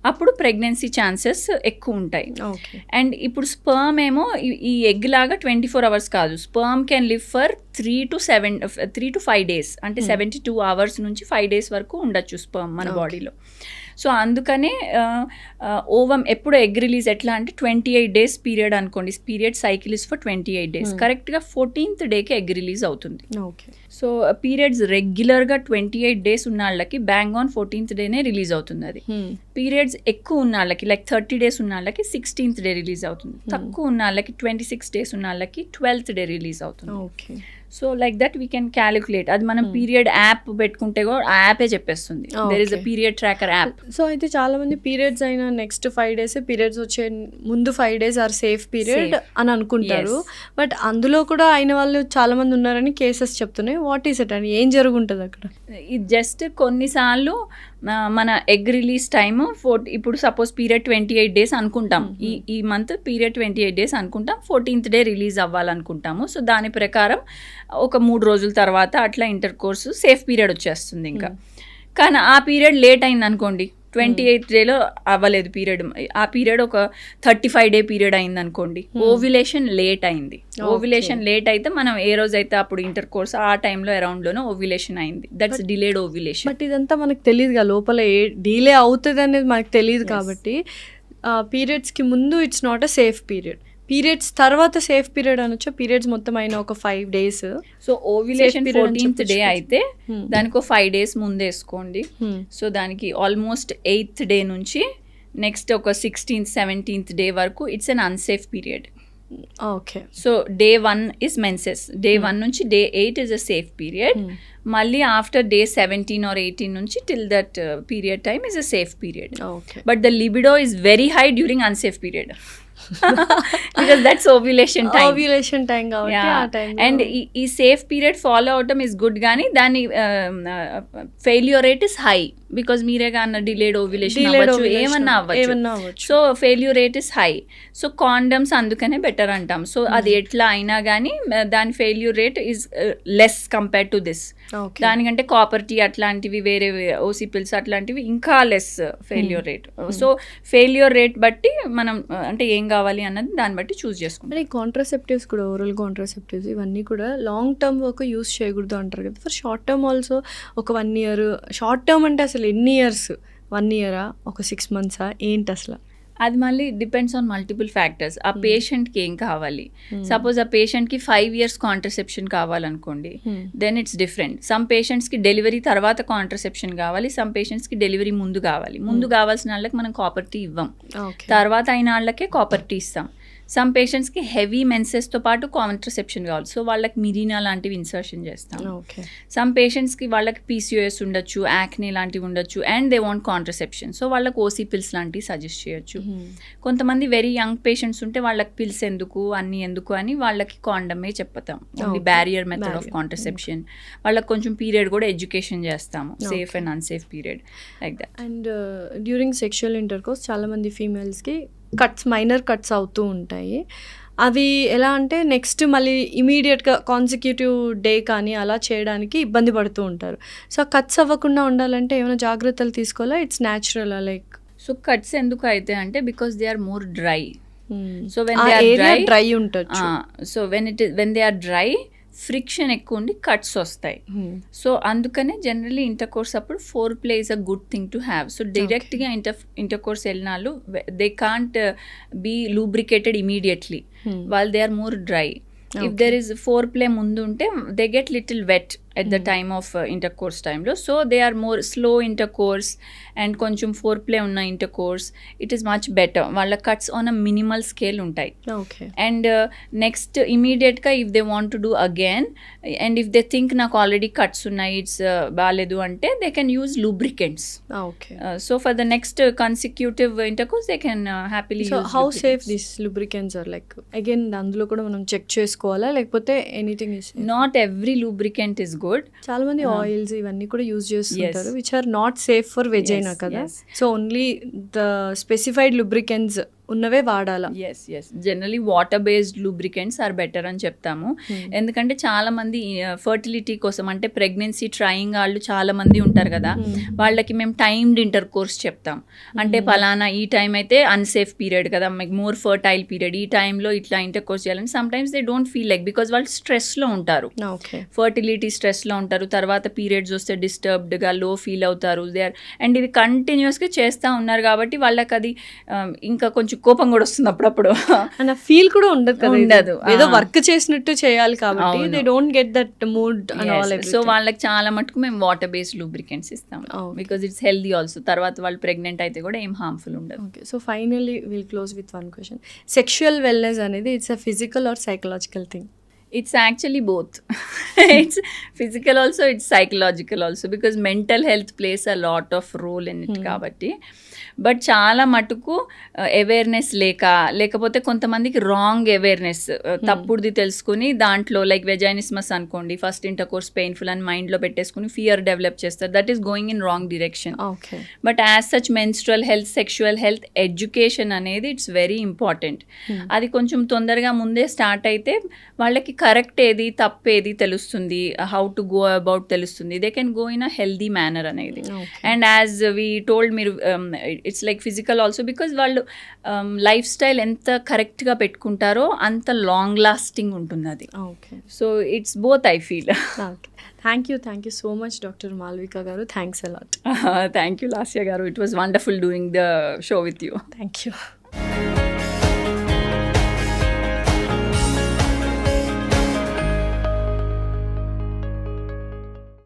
అప్పుడు ప్రెగ్నెన్సీ ఛాన్సెస్ ఎక్కువ ఉంటాయి. అండ్ ఇప్పుడు స్పర్మ్ ఏమో ఈ ఎగ్ లాగా 24 hours కాదు, sperm can live for 3 to 5 days, అంటే 72 hours నుంచి 5 days వరకు ఉండొచ్చు స్పర్మ్ మన బాడీలో. సో అందుకనే ఓవమ్ ఎప్పుడు ఎగ్ రిలీజ్ ఎట్లా అంటే 28 days పీరియడ్ అనుకోండి, period cycle is for 28 days, కరెక్ట్గా 14th డేకి ఎగ్ రిలీజ్ అవుతుంది. సో పీరియడ్స్ రెగ్యులర్గా 28 days ఉన్న వాళ్ళకి బ్యాంగ్ ఆన్ 14th డేనే రిలీజ్ అవుతుంది. అది పీరియడ్స్ ఎక్కువ ఉన్న వాళ్ళకి లైక్ 30 days ఉన్న వాళ్ళకి 16th డే రిలీజ్ అవుతుంది. తక్కువ ఉన్న వాళ్ళకి 26 days ఉన్న వాళ్ళకి 12th డే రిలీజ్ అవుతుంది. So like that we can calculate. అది మనం పీరియడ్ యాప్ పెట్టుకుంటే కూడా ఆ యాపే చెప్పేస్తుంది, there is a period tracker app. So అయితే చాలా మంది పీరియడ్స్ అయిన నెక్స్ట్ 5 days, పీరియడ్స్ వచ్చే ముందు 5 days ఆర్ సేఫ్ పీరియడ్ అని అనుకుంటారు. బట్ అందులో కూడా అయిన వాళ్ళు చాలా మంది ఉన్నారని కేసెస్ చెప్తున్నాయి. వాట్ ఈస్ ఇట్ అని, ఏం జరుగుంటుంది అక్కడ? ఇది జస్ట్ కొన్నిసార్లు మన ఎగ్ రిలీజ్ టైము ఇప్పుడు సపోజ్ పీరియడ్ 28 days అనుకుంటాం, ఈ మంత్ పీరియడ్ 28 days అనుకుంటాం, 14th డే రిలీజ్ అవ్వాలనుకుంటాము. సో దాని ప్రకారం ఒక 3 రోజుల తర్వాత అట్లా ఇంటర్ కోర్సు సేఫ్ పీరియడ్ వచ్చేస్తుంది. ఇంకా కానీ ఆ పీరియడ్ లేట్ అయింది అనుకోండి, 28th డేలో అవ్వలేదు పీరియడ్, ఆ పీరియడ్ ఒక 35 day పీరియడ్ అయింది అనుకోండి, ఓవ్యులేషన్ లేట్ అయింది. ఓవ్యులేషన్ లేట్ అయితే మనం ఏ రోజైతే అప్పుడు ఇంటర్ కోర్స్ ఆ టైంలో అరౌండ్లోనే ఓవ్యులేషన్ అయింది, దట్స్ డిలేడ్ ఓవ్యులేషన్. బట్ ఇదంతా మనకు తెలియదు కదా, లోపల ఏ డిలే అవుతుంది అనేది మనకు తెలియదు. కాబట్టి పీరియడ్స్కి ముందు it's not a safe period, periods తర్వాత సేఫ్ పీరియడ్ అనొచ్చు. పీరియడ్స్ మొత్తం అయిన ఒక 5 days. So ovulation 14th day అయితే దానికి ఒక 5 days ముందే వేసుకోండి. సో దానికి ఆల్మోస్ట్ 8th డే నుంచి నెక్స్ట్ ఒక 16th 17th డే వరకు it's an unsafe period. Okay. So day 1 is menses, day 1 నుంచి day 8 is a safe period. మళ్ళీ ఆఫ్టర్ డే 17 or 18 నుంచి till that period time is a safe period. But the libido is very high during unsafe period. Because that's ovulation time. Ovulation time కాబట్టి ఆ time and ఈ safe period follow అవటం is good, కానీ దాని failure rate is high because మీరేగా అన్న delayed ovulation అవ్వచ్చు, ఏమన్నా అవ్వచ్చు. So failure rate is high. So condoms అందుకనే బెటర్ అంటాం. సో అది ఎట్లా అయినా కానీ దాని failure rate is less compare to this. దానికంటే కాపర్ టీ అట్లాంటివి వేరే ఓసీ పిల్స్ అట్లాంటివి ఇంకా less failure rate. So failure rate బట్టి మనం అంటే ఏం కావాలి అన్నది దాన్ని బట్టి చూస్ చేసుకుంటాం. అంటే కాంట్రాసెప్టివ్స్ కూడా, ఓరల్ కాంట్రాసెప్టివ్స్ ఇవన్నీ కూడా లాంగ్ టర్మ్ వరకు యూస్ చేయకూడదు అంటారు కదా. ఫర్ షార్ట్ టర్మ్ ఆల్సో ఒక 1 year, షార్ట్ టర్మ్ అంటే అసలు ఎన్ని ఇయర్స్, 1 year ఒక 6 months ఏంటి అసలు? అది మళ్ళీ డిపెండ్స్ ఆన్ మల్టిపుల్ ఫ్యాక్టర్స్. ఆ పేషెంట్కి ఏం కావాలి, సపోజ్ ఆ పేషెంట్కి 5 years కాంట్రసెప్షన్ కావాలనుకోండి, దెన్ ఇట్స్ డిఫరెంట్. సమ్ పేషెంట్స్కి డెలివరీ తర్వాత కాంట్రసెప్షన్ కావాలి, సమ్ పేషెంట్స్కి డెలివరీ ముందు కావాలి. ముందు కావాల్సిన వాళ్ళకి మనం కాపర్ టీ ఇవ్వం, తర్వాత అయిన వాళ్ళకే కాపర్ టీ ఇస్తాం. సమ్ పేషెంట్స్కి హెవీ మెన్సెస్తో పాటు కాంట్రసెప్షన్ కావాలి, సో వాళ్ళకి మిరీనా లాంటివి ఇన్సర్షన్ చేస్తాం. సమ్ పేషెంట్స్కి వాళ్ళకి పీసీఓఎస్ ఉండొచ్చు, యాక్నే లాంటివి ఉండొచ్చు, and they want contraception, so వాళ్ళకి ఓసీ పిల్స్ లాంటివి సజెస్ట్ చేయొచ్చు. కొంతమంది వెరీ యంగ్ పేషెంట్స్ ఉంటే వాళ్ళకి పిల్స్ ఎందుకు అన్ని ఎందుకు అని వాళ్ళకి కాండమే చెప్తాం, only barrier method of contraception. వాళ్ళకి కొంచెం పీరియడ్ కూడా ఎడ్యుకేషన్ చేస్తాము, safe and unsafe period like that. And during sexual intercourse చాలామంది ఫీమేల్స్కి మైనర్ కట్స్ అవుతూ ఉంటాయి. అవి ఎలా అంటే నెక్స్ట్ మళ్ళీ ఇమీడియట్గా కాన్సిక్యూటివ్ డే కానీ అలా చేయడానికి ఇబ్బంది పడుతూ ఉంటారు. సో కట్స్ అవ్వకుండా ఉండాలంటే ఏమైనా జాగ్రత్తలు తీసుకోవాలా? It's natural like? So cuts ఎందుకు అయితే అంటే because they are more dry. So dry ఉంటుంది. So when they are dry friction ఎక్కువ ఉండి కట్స్ వస్తాయి. సో అందుకనే జనరలీ ఇంటర్కోర్స్ అప్పుడు foreplay is a good thing to have. So డైరెక్ట్గా ఇంటర్కోర్స్ వెళ్ళినాళ్ళు they can't be lubricated immediately while they are more dry. If there is foreplay ముందు ఉంటే they get little wet at the time of intercourse time lo, so they are more slow intercourse and కొంచెం foreplay ఉన్న intercourse it is much better. వాళ్ళ cuts on a minimal scale ఉంటాయి. And next immediate గా if they want to do again and if they think నాకు already cuts ఉన్నాయి it's బాలేదు అంటే they can use lubricants. So for the next consecutive intercourse they can happily use. So how safe these lubricants are? Like again అందులో కూడా మనం check చేసుకోవాలా లేకపోతే anything is? Not every lubricant is good. చాలా మంది oils ఇవన్నీ కూడా use చేస్తుంటారు which are not safe for vagina కదా. So only the specified lubricants ఉన్నవే వాడాలా? Yes generally water based lubricants are better అని చెప్తాము. ఎందుకంటే చాలా మంది ఫర్టిలిటీ కోసం అంటే ప్రెగ్నెన్సీ ట్రయింగ్ వాళ్ళు చాలా మంది ఉంటారు కదా, వాళ్ళకి మేము టైమ్డ్ ఇంటర్ కోర్స్ చెప్తాం. అంటే పలానా ఈ టైం అయితే అన్సేఫ్ పీరియడ్ కదా, మీకు మోర్ ఫర్టైల్ పీరియడ్, ఈ టైంలో ఇట్లా ఇంటర్ కోర్స్ చేయాలని. Some times they don't feel like because వాళ్ళు స్ట్రెస్లో ఉంటారు, ఫర్టిలిటీ స్ట్రెస్లో ఉంటారు, తర్వాత పీరియడ్స్ వస్తే డిస్టర్బ్డ్గా లో ఫీల్ అవుతారు. దే ఆర్ అండ్ ఇది కంటిన్యూస్గా చేస్తూ ఉన్నారు కాబట్టి వాళ్ళకి అది ఇంకా కొంచెం కోపం కూడా వస్తుంది అప్పుడప్పుడు. అండ్ ఫీల్ కూడా ఉండదు కదా, ఉండదు, ఏదో వర్క్ చేసినట్టు చేయాలి కాబట్టి they don't get that mood and all. So వాళ్ళకి చాలా మటుకు మేము వాటర్ బేస్డ్ లూబ్రికెంట్స్ ఇస్తాం బికాజ్ ఇట్స్ హెల్దీ ఆల్సో. తర్వాత వాళ్ళు ప్రెగ్నెంట్ అయితే కూడా ఏం హార్మ్ఫుల్ ఉండదు. Okay, so finally will close with one question. Sexual wellness అనేది it's a physical or psychological thing? It's actually both. It's physical also, it's psychological also, because mental health plays a lot of role in it kabatti. But చాలా మటుకు awareness లేకపోతే కొంతమందికి wrong awareness, తప్పుడుది తెలుసుకుని దాంట్లో like వెజైనిస్మస్ అనుకోండి, first inter course painful అని మైండ్లో పెట్టేసుకుని ఫియర్ డెవలప్ చేస్తారు. That is going in wrong direction. But as such menstrual health, sexual health education అనేది ఇట్స్ వెరీ ఇంపార్టెంట్. అది కొంచెం తొందరగా ముందే స్టార్ట్ అయితే వాళ్ళకి కరెక్ట్ ఏది తప్పేది తెలుస్తుంది, హౌ టు గో అబౌట్ తెలుస్తుంది, they can go in a healthy manner అనేది. అండ్ యాజ్ వీ టోల్డ్ మీరు it's like physical also because వాళ్ళు లైఫ్ స్టైల్ ఎంత కరెక్ట్గా పెట్టుకుంటారో అంత లాంగ్ లాస్టింగ్ ఉంటుంది అది. So it's both I feel. Thank you so much doctor Malvika garu. Thanks a lot. Thank you Lasya garu. It was wonderful doing the show with you. Thank you.